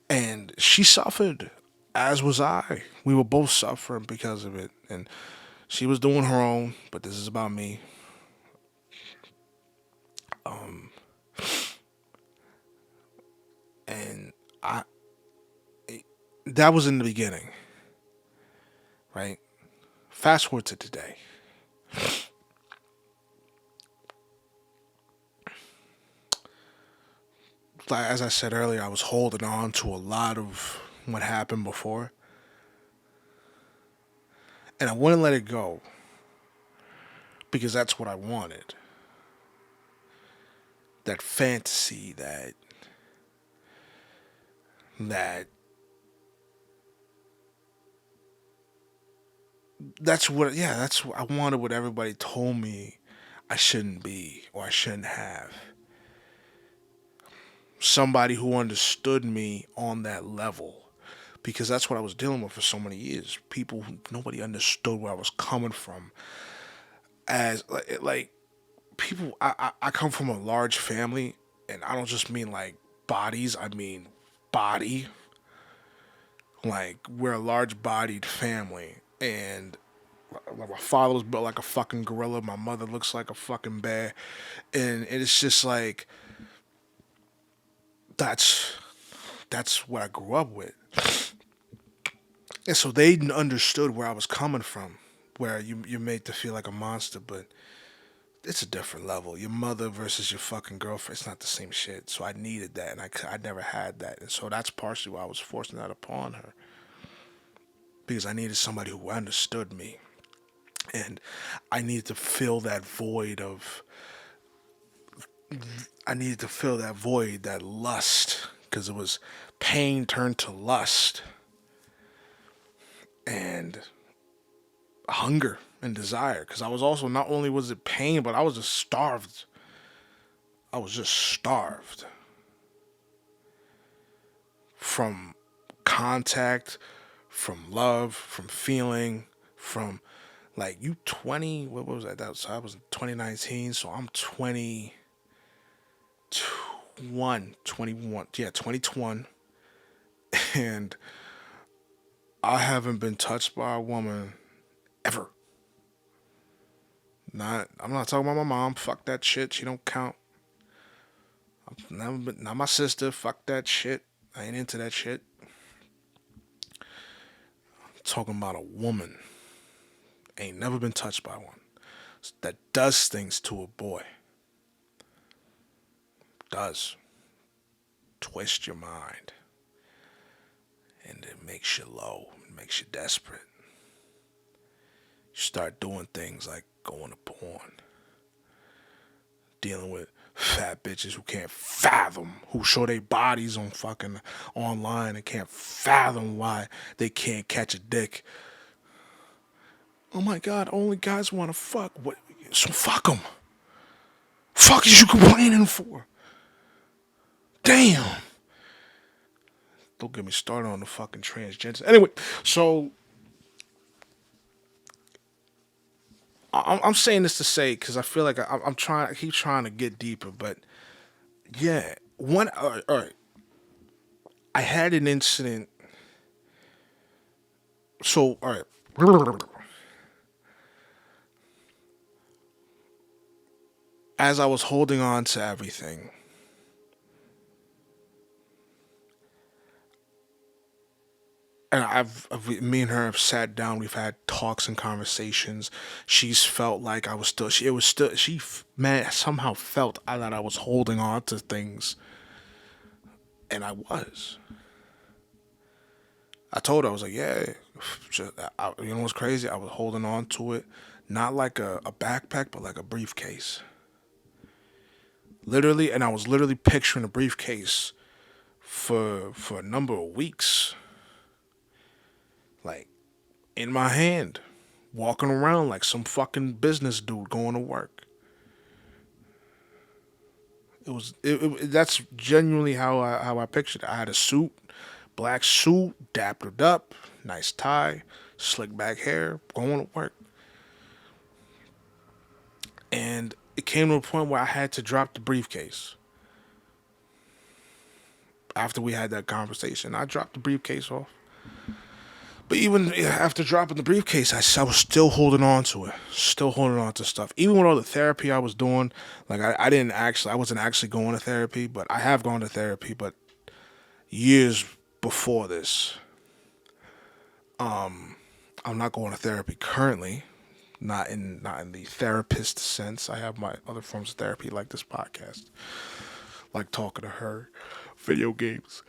Speaker 1: And she suffered, as was I. We were both suffering because of it, and she was doing her own. But this is about me. And I that was in the beginning, right? Fast forward to today. Like as I said earlier, I was holding on to a lot of what happened before, and I wouldn't let it go because that's what I wanted. That fantasy, that that's what yeah, that's what I wanted. What everybody told me I shouldn't be or I shouldn't have. Somebody who understood me on that level, because that's what I was dealing with for so many years. People who nobody understood where I was coming from. As like people, I come from a large family, and I don't just mean like bodies. I mean body. Like we're a large bodied family, and my father was built like a fucking gorilla. My mother looks like a fucking bear, and it's just like that's that's what I grew up with. And so they understood where I was coming from, where you're made to feel like a monster, but it's a different level. Your mother versus your fucking girlfriend, it's not the same shit. So I needed that, and I never had that. And so that's partially why I was forcing that upon her, because I needed somebody who understood me. And I needed to fill that void of, I needed to fill that void, that lust, because it was pain turned to lust and hunger and desire. Because I was also, not only was it pain, but I was just starved. I was just starved from contact, from love, from feeling, from like you 20, what was that? That was, I was 2019, so I'm 21, yeah, 2021, and I haven't been touched by a woman ever. I'm not talking about my mom. Fuck that shit. She don't count. Never been, not my sister. Fuck that shit. I ain't into that shit. Talking about a woman. Ain't never been touched by one. That does things to a boy. Does. Twist your mind. And it makes you low. It makes you desperate. You start doing things like going to porn. Dealing with fat bitches who can't fathom, who show their bodies on fucking online and can't fathom why they can't catch a dick. Oh my god, only guys want to fuck. What? So fuck them. Fuck is you complaining for? Damn. Don't get me started on the fucking transgender. Anyway, so I'm saying this to say because I feel like I'm trying. I keep trying to get deeper, but yeah, one. All right, I had an incident. So all right, as I was holding on to everything, and me and her have sat down. We've had talks and conversations. She's felt like I was still. It was still. Man, somehow felt that I was holding on to things, and I was. I told her I was like, yeah, you know what's crazy? I was holding on to it, not like a backpack, but like a briefcase, literally. And I was literally picturing a briefcase for a number of weeks, like in my hand, walking around like some fucking business dude going to work. That's genuinely how I pictured it. I had a suit, black suit, dappered up, nice tie, slick back hair, going to work. And it came to a point where I had to drop the briefcase. After we had that conversation, I dropped the briefcase off. But even after dropping the briefcase, I was still holding on to it, still holding on to stuff. Even with all the therapy I was doing, like I wasn't actually going to therapy, but I have gone to therapy. But years before this, I'm not going to therapy currently. Not in the therapist sense. I have my other forms of therapy, like this podcast, like talking to her, video games.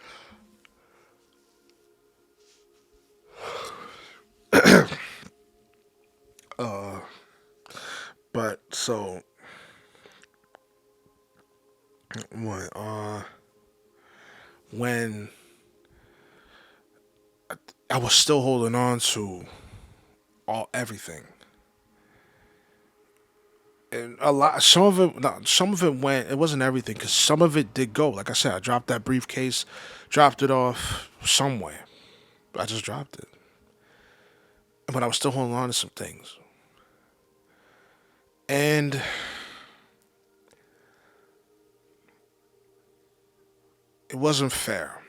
Speaker 1: But so when when I was still holding on to all everything, and a lot, some of it, no, some of it went. It wasn't everything because some of it did go. Like I said, I dropped that briefcase, dropped it off somewhere. I just dropped it, but I was still holding on to some things, and it wasn't fair.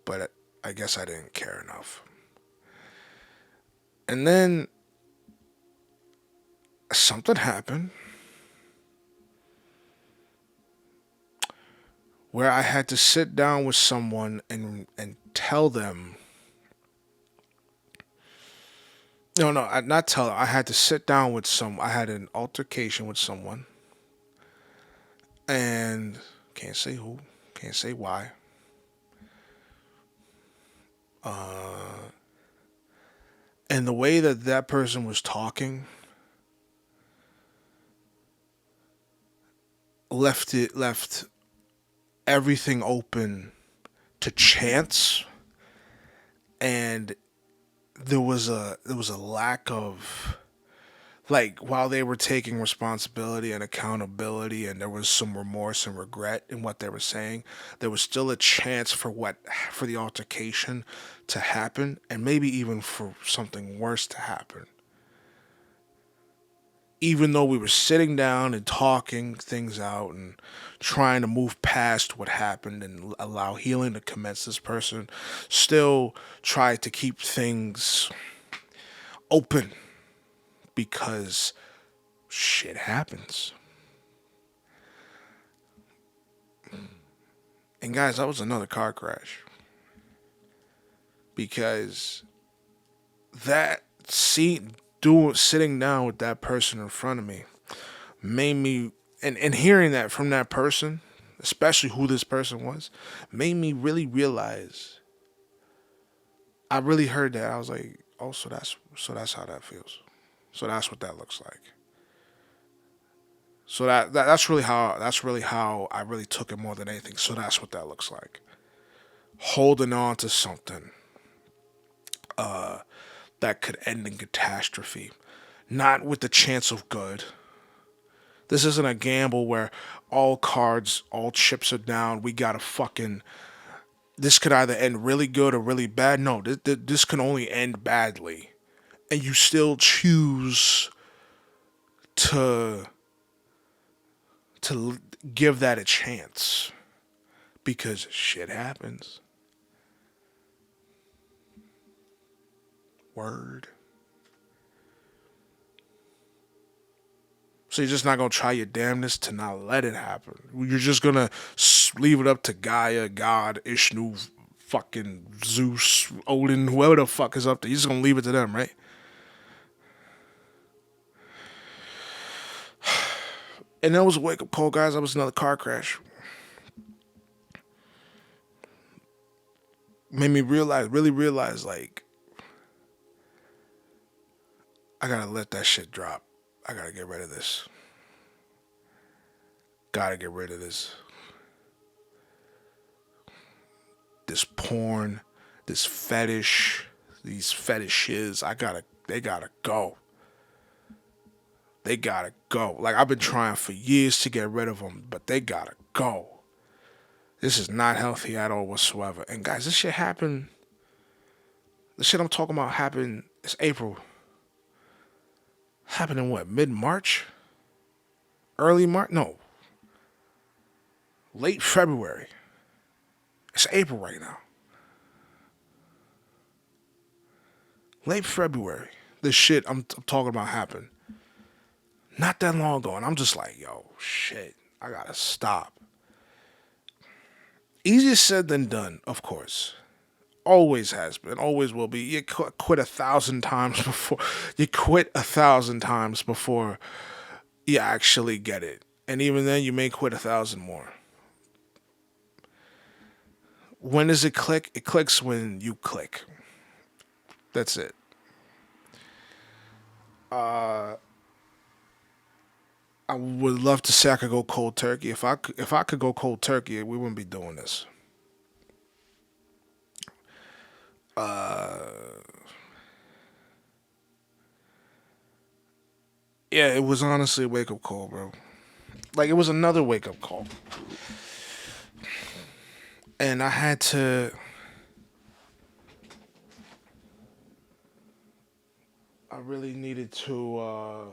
Speaker 1: But I guess I didn't care enough. And then something happened where I had to sit down with someone and tell them. No, no, not tell them. I had to sit down with some. I had an altercation with someone, and can't say who, can't say why. And the way that that person was talking left everything open to chance, and there was a lack of, like, while they were taking responsibility and accountability and there was some remorse and regret in what they were saying, there was still a chance for the altercation to happen and maybe even for something worse to happen. Even though we were sitting down and talking things out and trying to move past what happened and allow healing to commence, this person still tried to keep things open because shit happens. And guys, that was another car crash because that seat doing sitting down with that person in front of me made me, and hearing that from that person, especially who this person was, made me really realize. I really heard that. I was like, oh, so that's how that feels. So that's what that looks like. So that's really how I really took it more than anything. So that's what that looks like. Holding on to something that could end in catastrophe. Not with the chance of good. This isn't a gamble where all cards, all chips are down. We gotta fucking. This could either end really good or really bad. No, this can only end badly. And you still choose to to give that a chance because shit happens. Word. So you're just not gonna try your damnedest to not let it happen. You're just gonna leave it up to Gaia, God, Ishnu, fucking Zeus, Odin, whoever the fuck is up there. You're just gonna leave it to them, right? And that was a wake up call, guys. That was another car crash. Made me realize, really realize, like, I gotta let that shit drop. I gotta get rid of this. Gotta get rid of this. This porn, this fetish, these fetishes. They gotta go. They gotta go. Like, I've been trying for years to get rid of them, but they gotta go. This is not healthy at all whatsoever. And guys, this shit happened. The shit I'm talking about happened. It's April. Happened in what? Mid March? Early March? No. Late February. It's April right now. Late February. This shit I'm talking about happened. Not that long ago. And I'm just like, yo, shit. I gotta stop. Easier said than done, of course. Always has been, always will be. You quit 1,000 times before you quit 1,000 times before you actually get it, and even then, you may quit 1,000 more. When does it click? It clicks when you click. That's it. I would love to say I could go cold turkey. If I could go cold turkey, we wouldn't be doing this. Yeah, it was honestly a wake up call, bro. Like, it was another wake up call, and I had to. I really needed to.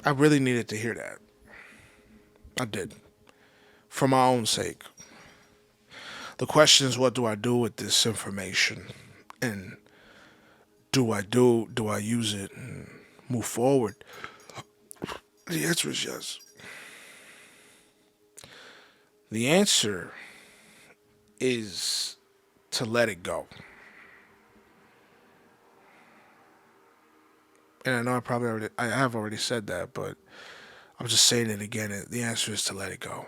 Speaker 1: I really needed to hear that. I did, for my own sake. The question is, what do I do with this information, and do I use it and move forward? The answer is yes. The answer is to let it go. And I know I have already said that, but I'm just saying it again. The answer is to let it go.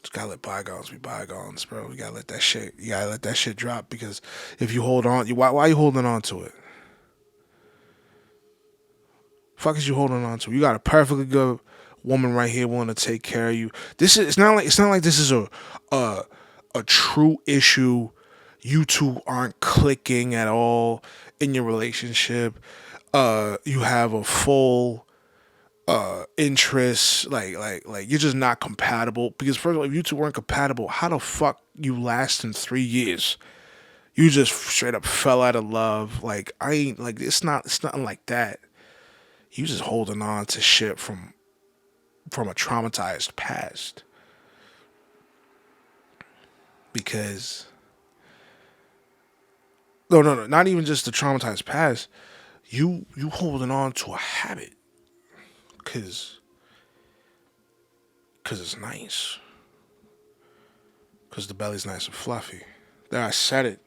Speaker 1: Just gotta let bygones be bygones, bro. You gotta let that shit drop, because if you hold on, why are you holding on to it? Fuck is you holding on to? You got a perfectly good woman right here willing to take care of you. It's not like this is a a true issue. You two aren't clicking at all in your relationship. You have a full interest, like you're just not compatible. Because first of all, if you two weren't compatible, how the fuck you lasting 3 years? You just straight up fell out of love. Like, I ain't like it's nothing like that. You just holding on to shit from a traumatized past. Because no, not even just the traumatized past. You holding on to a habit cause it's nice. Cause the belly's nice and fluffy. There, I said it.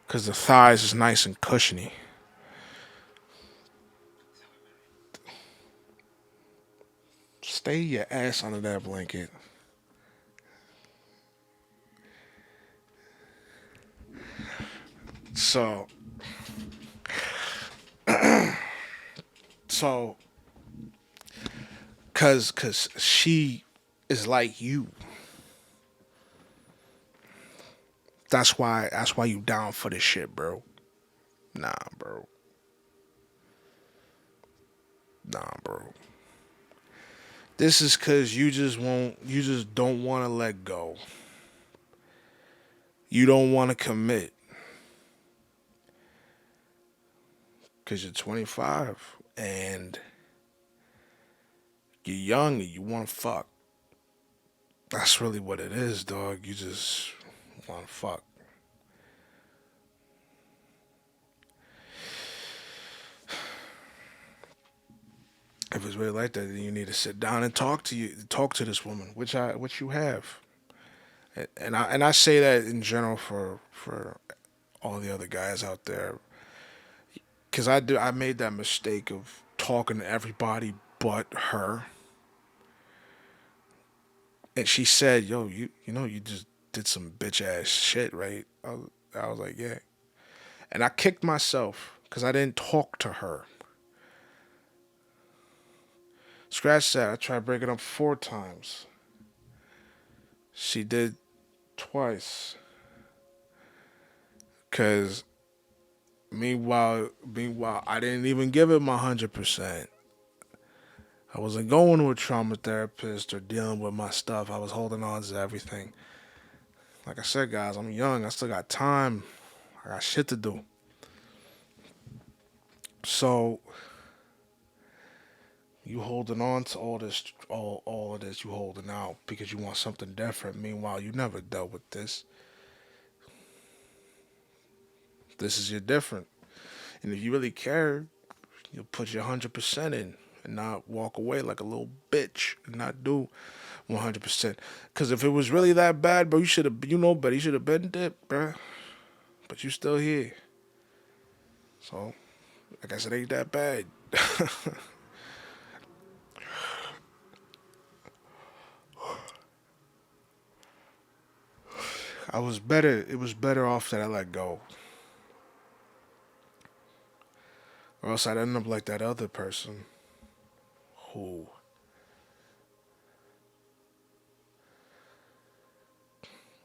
Speaker 1: Cause the thighs is nice and cushiony. Stay your ass under that blanket. So so cause she is like you. That's why you down for this shit, bro. Nah, bro. Nah, bro. This is cause you just don't wanna let go. You don't want to commit because you're 25 and you're young and you want to fuck. That's really what it is, dog. You just want to fuck. If it's really like that, then you need to sit down and talk to this woman, which you have. And I say that in general for all the other guys out there, because I made that mistake of talking to everybody but her, and she said, "Yo, you know you just did some bitch ass shit, right?" I was like, "Yeah," and I kicked myself because I didn't talk to her. Scratch that. I tried breaking up 4 times. She did twice. Cause meanwhile, I didn't even give it my 100%. I wasn't going to a trauma therapist or dealing with my stuff. I was holding on to everything. Like I said, guys, I'm young. I still got time. I got shit to do. So you holding on to all of this. You holding out because you want something different. Meanwhile, you never dealt with this. This is your different. And if you really care, you'll put your 100% in and not walk away like a little bitch and not do 100%. Because if it was really that bad, bro, you should have, you know better. You should have been dead, bro. But you still here. So, I guess it ain't that bad. I was better. It was better off that I let go. Or else I'd end up like that other person who,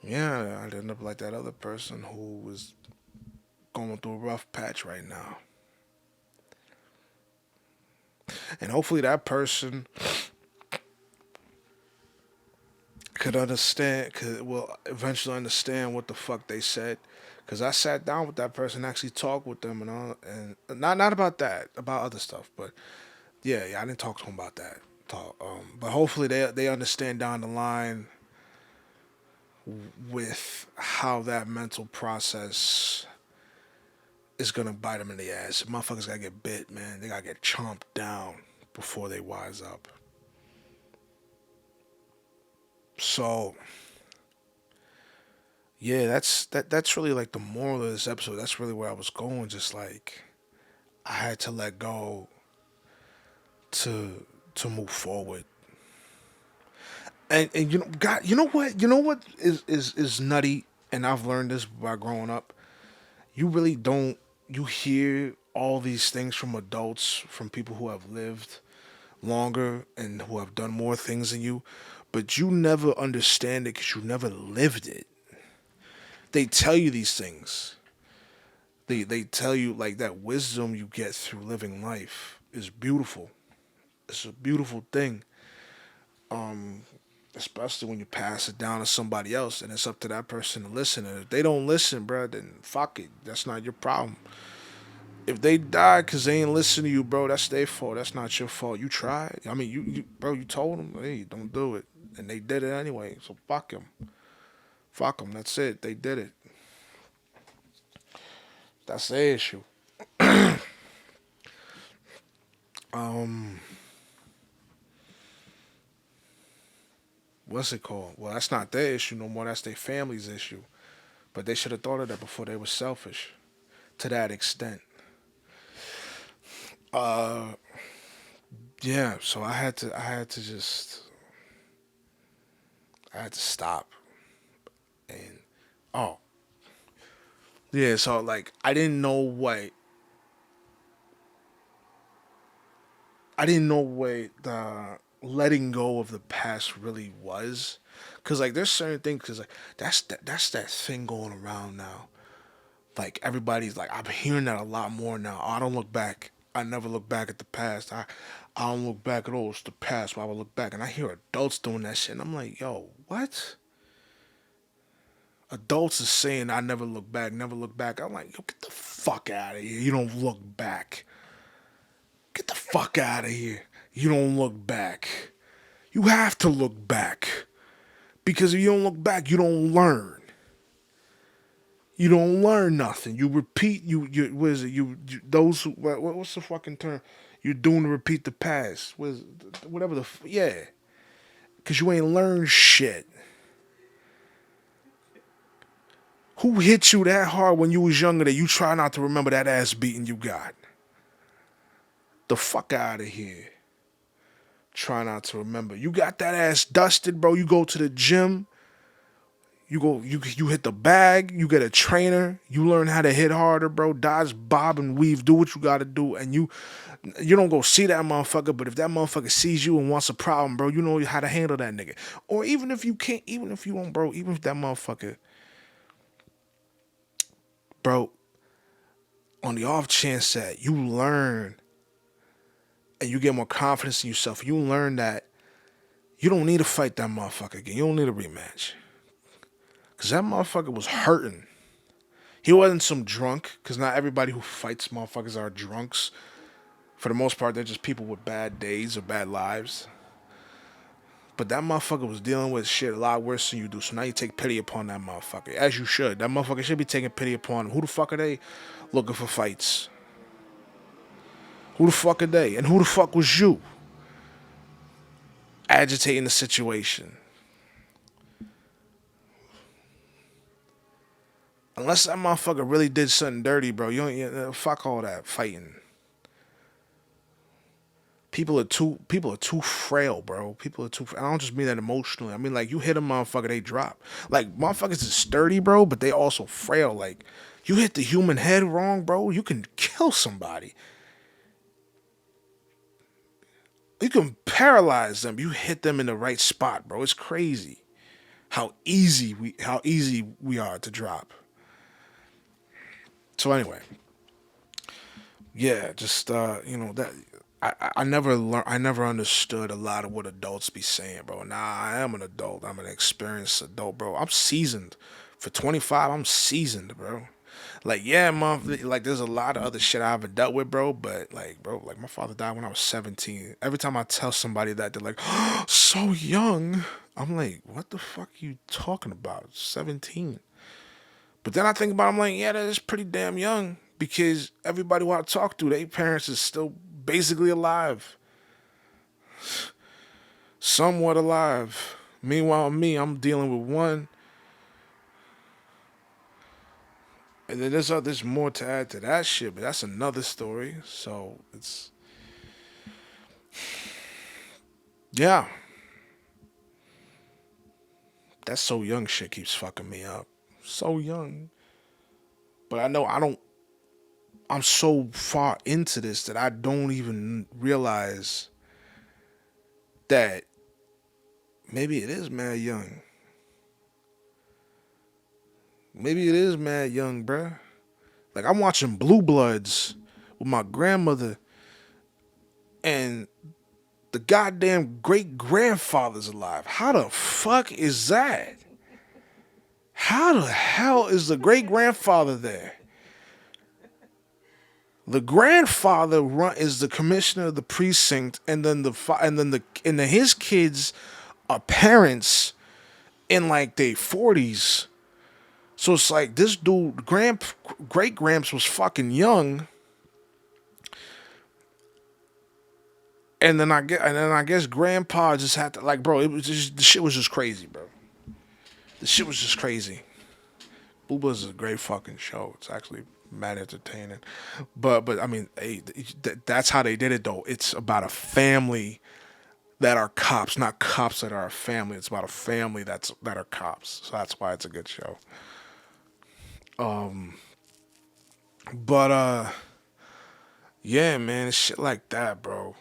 Speaker 1: yeah, I'd end up like that other person who was going through a rough patch right now. And hopefully that person will eventually understand what the fuck they said. Cause I sat down with that person, actually talked with them, and all, and not about that, about other stuff. But yeah, I didn't talk to them about that. But hopefully they understand down the line with how that mental process is gonna bite them in the ass. Motherfuckers gotta get bit, man. They gotta get chomped down before they wise up. So yeah, that's really like the moral of this episode. That's really where I was going. Just like I had to let go to move forward. And you know, God, you know what is nutty. And I've learned this by growing up. You really don't. You hear all these things from adults, from people who have lived longer and who have done more things than you, but you never understand it because you never lived it. They tell you these things. They tell you like that wisdom you get through living life is beautiful. It's a beautiful thing. Um, Especially when you pass it down to somebody else, and it's up to that person to listen. And if they don't listen, bro, then fuck it. That's not your problem. If they die because they ain't listen to you, bro, that's their fault. That's not your fault. You tried. I mean, bro, you told them, hey, don't do it, and they did it anyway. So fuck them. Fuck them. That's it. They did it. That's their issue. Um, what's it called? Well, that's not their issue no more. That's their family's issue. But they should have thought of that before they were selfish to that extent. Uh, yeah. So I had to stop and oh yeah. So like I didn't know what the letting go of the past really was. Cause like there's certain things, cause like that's that thing going around now. Like everybody's like I'm hearing that a lot more now. Oh, I don't look back. I never look back at the past. I don't look back at all. It's the past. Why would I look back? And I hear adults doing that shit, and I'm like, yo, what? Adults is saying, I never look back, never look back. I'm like, yo, get the fuck out of here. You don't look back. Get the fuck out of here. You don't look back. You have to look back. Because if you don't look back, you don't learn. You don't learn nothing. You repeat. What is it? Those who what's the fucking term? You're doing to repeat the past. Whatever yeah. Because you ain't learned shit. Who hit you that hard when you was younger that you try not to remember that ass beating you got? The fuck out of here. Try not to remember. You got that ass dusted, bro. You go to the gym. You hit the bag. You get a trainer. You learn how to hit harder, bro. Dodge, bob, and weave. Do what you got to do, and you don't go see that motherfucker. But if that motherfucker sees you and wants a problem, bro, you know how to handle that nigga. Or even if you can't, even if you don't, bro, even if that motherfucker, bro, on the off chance that you learn and you get more confidence in yourself, you learn that you don't need to fight that motherfucker again. You don't need a rematch. Because that motherfucker was hurting. He wasn't some drunk, because not everybody who fights motherfuckers are drunks. For the most part, they're just people with bad days or bad lives. But that motherfucker was dealing with shit a lot worse than you do. So now you take pity upon that motherfucker. As you should. That motherfucker should be taking pity upon him. Who the fuck are they looking for fights? Who the fuck are they? And who the fuck was you? Agitating the situation. Unless that motherfucker really did something dirty, bro. Fuck all that fighting. People are too frail, bro. People are too. I don't just mean that emotionally. I mean like you hit a motherfucker, they drop. Like motherfuckers is sturdy, bro, but they also frail. Like you hit the human head wrong, bro, you can kill somebody. You can paralyze them. You hit them in the right spot, bro. It's crazy how easy we are to drop. So anyway, yeah, just that I never learned. I never understood a lot of what adults be saying, bro. Nah, I am an adult. I'm an experienced adult, bro. I'm seasoned. For 25, I'm seasoned, bro. Like, yeah, mom. Like, there's a lot of other shit I haven't dealt with, bro. But like, bro, like my father died when I was 17. Every time I tell somebody that, they're like, oh, so young. I'm like, what the fuck are you talking about? 17. But then I think about it, I'm like, yeah, that is pretty damn young because everybody who I talk to, their parents is still basically alive, somewhat alive. Meanwhile, me, I'm dealing with one, and then there's more to add to that shit, but that's another story. So it's yeah, that so young shit keeps fucking me up. So young, but I know I don't. I'm so far into this that I don't even realize that maybe it is mad young. Maybe it is mad young, bruh. Like I'm watching Blue Bloods with my grandmother, and the goddamn great grandfather's alive. How the fuck is that? How the hell is the great grandfather there? The grandfather is the commissioner of the precinct, and then his kids are parents in like their 40s. So it's like this dude, great gramps was fucking young, and then I guess grandpa just had to like, bro. It was just the shit was just crazy, bro. The shit was just crazy. Booba's is a great fucking show. It's actually mad entertaining, but I mean, hey, that's how they did it though. It's about a family that are cops, not cops that are a family. It's about a family that are cops. So that's why it's a good show. But yeah, man, shit like that, bro.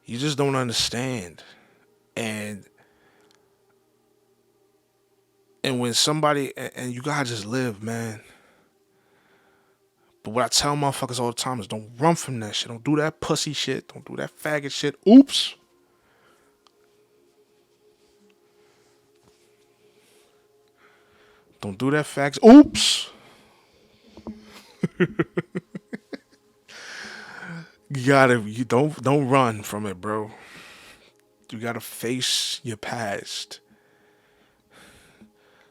Speaker 1: You just don't understand. And when somebody and you gotta just live, man. But what I tell motherfuckers all the time is don't run from that shit. Don't do that pussy shit. Don't do that faggot shit. Oops. Don't do that, facts. Oops. You don't run from it, bro. You gotta face your past.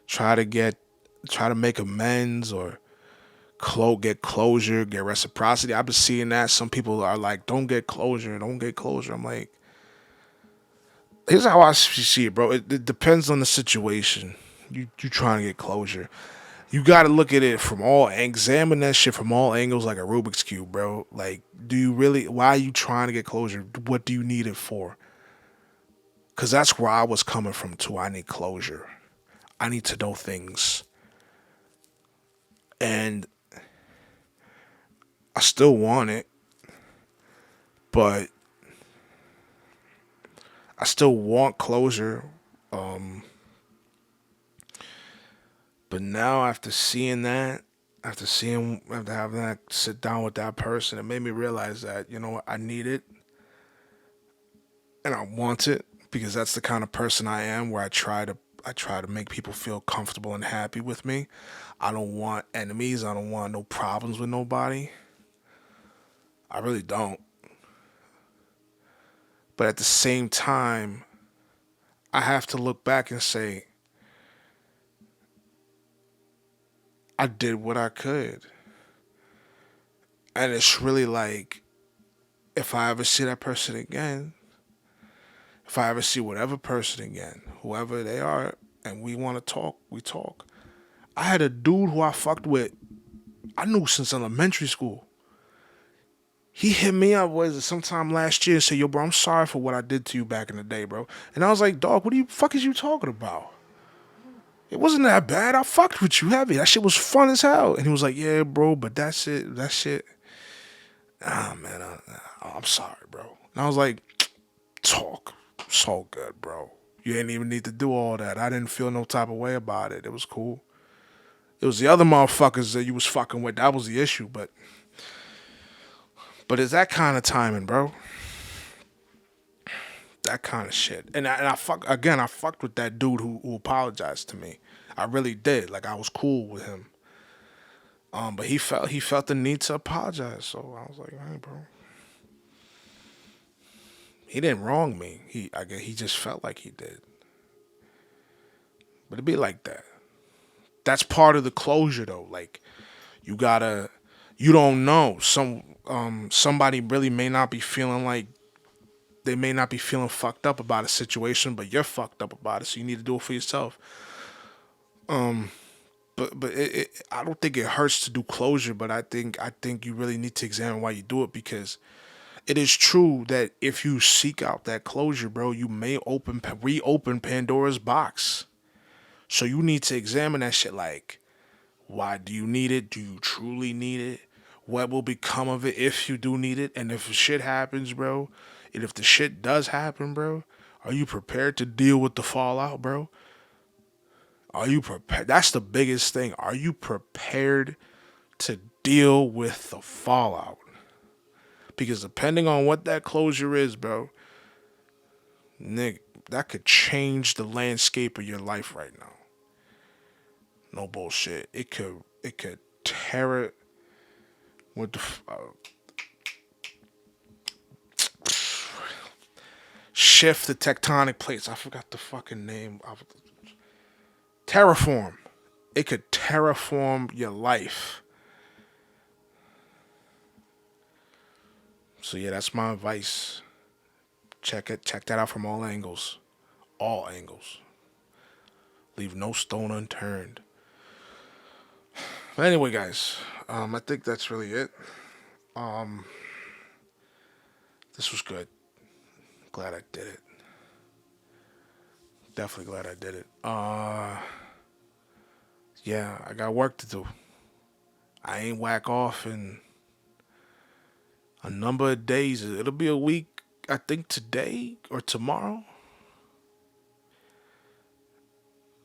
Speaker 1: Try to get try to make amends or get closure, get reciprocity. I've been seeing that. Some people are like, don't get closure, don't get closure. I'm like, here's how I see it, bro. It depends on the situation. You trying to get closure. You got to look at it from examine that shit from all angles like a Rubik's cube, bro. Like, do you really? Why are you trying to get closure? What do you need it for? Because that's where I was coming from too. I need closure. I need to know things, and I still want it, but I still want closure. Um, but now after having that sit down with that person, it made me realize that what, I need it and I want it because that's the kind of person I am. Where I try to make people feel comfortable and happy with me. I don't want enemies. I don't want no problems with nobody. I really don't. But at the same time, I have to look back and say I did what I could. And it's really like, if I ever see that person again, if I ever see whatever person again, whoever they are, and we want to talk, we talk. I had a dude who I fucked with, I knew since elementary school. He hit me up, was it sometime last year, and said, "Yo, bro, I'm sorry for what I did to you back in the day, bro." And I was like, "Dog, what the fuck is you talking about? It wasn't that bad. I fucked with you heavy. That shit was fun as hell." And he was like, "Yeah, bro, but that's it. That shit, man, I'm sorry, bro." And I was like, "Talk. It's all good, bro. You ain't even need to do all that. I didn't feel no type of way about it. It was cool. It was the other motherfuckers that you was fucking with. That was the issue. But it's that kind of timing, bro. That kind of shit. And I fuck again. I fucked with that dude who apologized to me. I really did. Like, I was cool with him. But he felt the need to apologize. So I was like, hey, bro, he didn't wrong me. I guess he just felt like he did. But it'd be like that. That's part of the closure, though. Like, you gotta, you don't know. Somebody really may not be feeling like they may not be feeling fucked up about a situation, but you're fucked up about it. So you need to do it for yourself. But I don't think it hurts to do closure. But I think you really need to examine why you do it, because it is true that if you seek out that closure, bro, you may reopen Pandora's box. So you need to examine that shit. Like, why do you need it? Do you truly need it? What will become of it if you do need it? And if shit happens, bro, and if the shit does happen, bro, are you prepared to deal with the fallout, bro? Are you prepared? That's the biggest thing. Are you prepared to deal with the fallout? Because depending on what that closure is, bro, Nick, that could change the landscape of your life right now. No bullshit. It could tear it with shift the tectonic plates. I forgot the fucking name. Terraform. It could terraform your life. So yeah, that's my advice. Check it. Check that out from all angles. All angles. Leave no stone unturned. But anyway, guys, I think that's really it. Um, this was good. Glad I did it. Definitely glad I did it. Yeah, I got work to do. I ain't whack off in a number of days. It'll be a week, I think, today or tomorrow.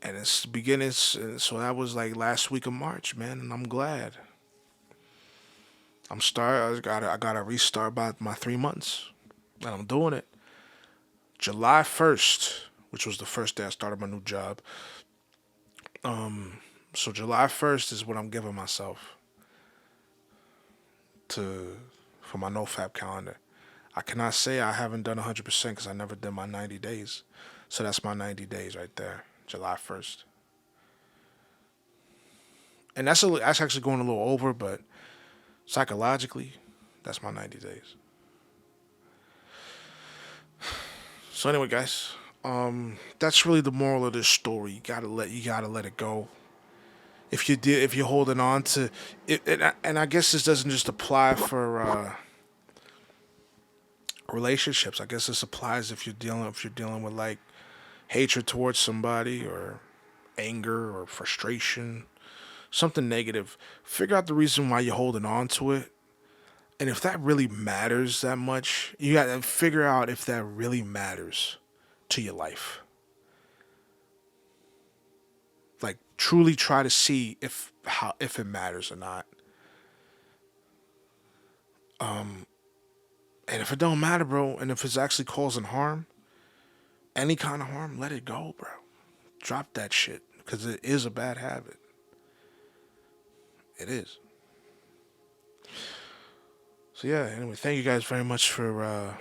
Speaker 1: And it's beginning, so that was like last week of March, man, and I'm glad. I gotta restart by my 3 months. And I'm doing it. July 1st, which was the first day I started my new job. So July 1st is what I'm giving myself to for my no-fap calendar. I cannot say I haven't done 100% because I never did my 90 days. So that's my 90 days right there, July 1st. And that's actually going a little over, but psychologically, that's my 90 days. So anyway, guys, that's really the moral of this story. You gotta let it go. If you're holding on to it, and I guess this doesn't just apply for relationships. I guess this applies if you're dealing with like hatred towards somebody or anger or frustration, something negative. Figure out the reason why you're holding on to it. And if that really matters that much, you got to figure out if that really matters to your life. Like truly try to see if it matters or not. And if it don't matter, bro, and if it's actually causing harm, any kind of harm, let it go, bro. Drop that shit because it is a bad habit. It is. So yeah. Anyway, thank you guys very much for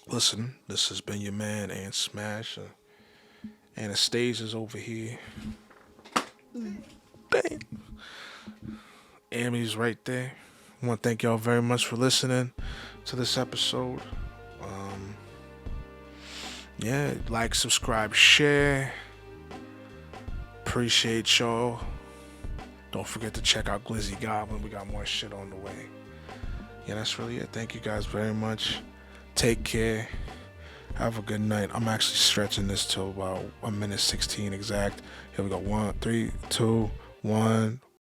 Speaker 1: listening. This has been your man and Smash. Anastasia's over here. Bang. Amy's right there. I want to thank y'all very much for listening to this episode. Yeah, like, subscribe, share. Appreciate y'all. Don't forget to check out Glizzy Goblin. We got more shit on the way. Yeah, that's really it. Thank you guys very much. Take care. Have a good night. I'm actually stretching this till about 1 minute 16 exact. Here we go. 1, 3, 2, 1.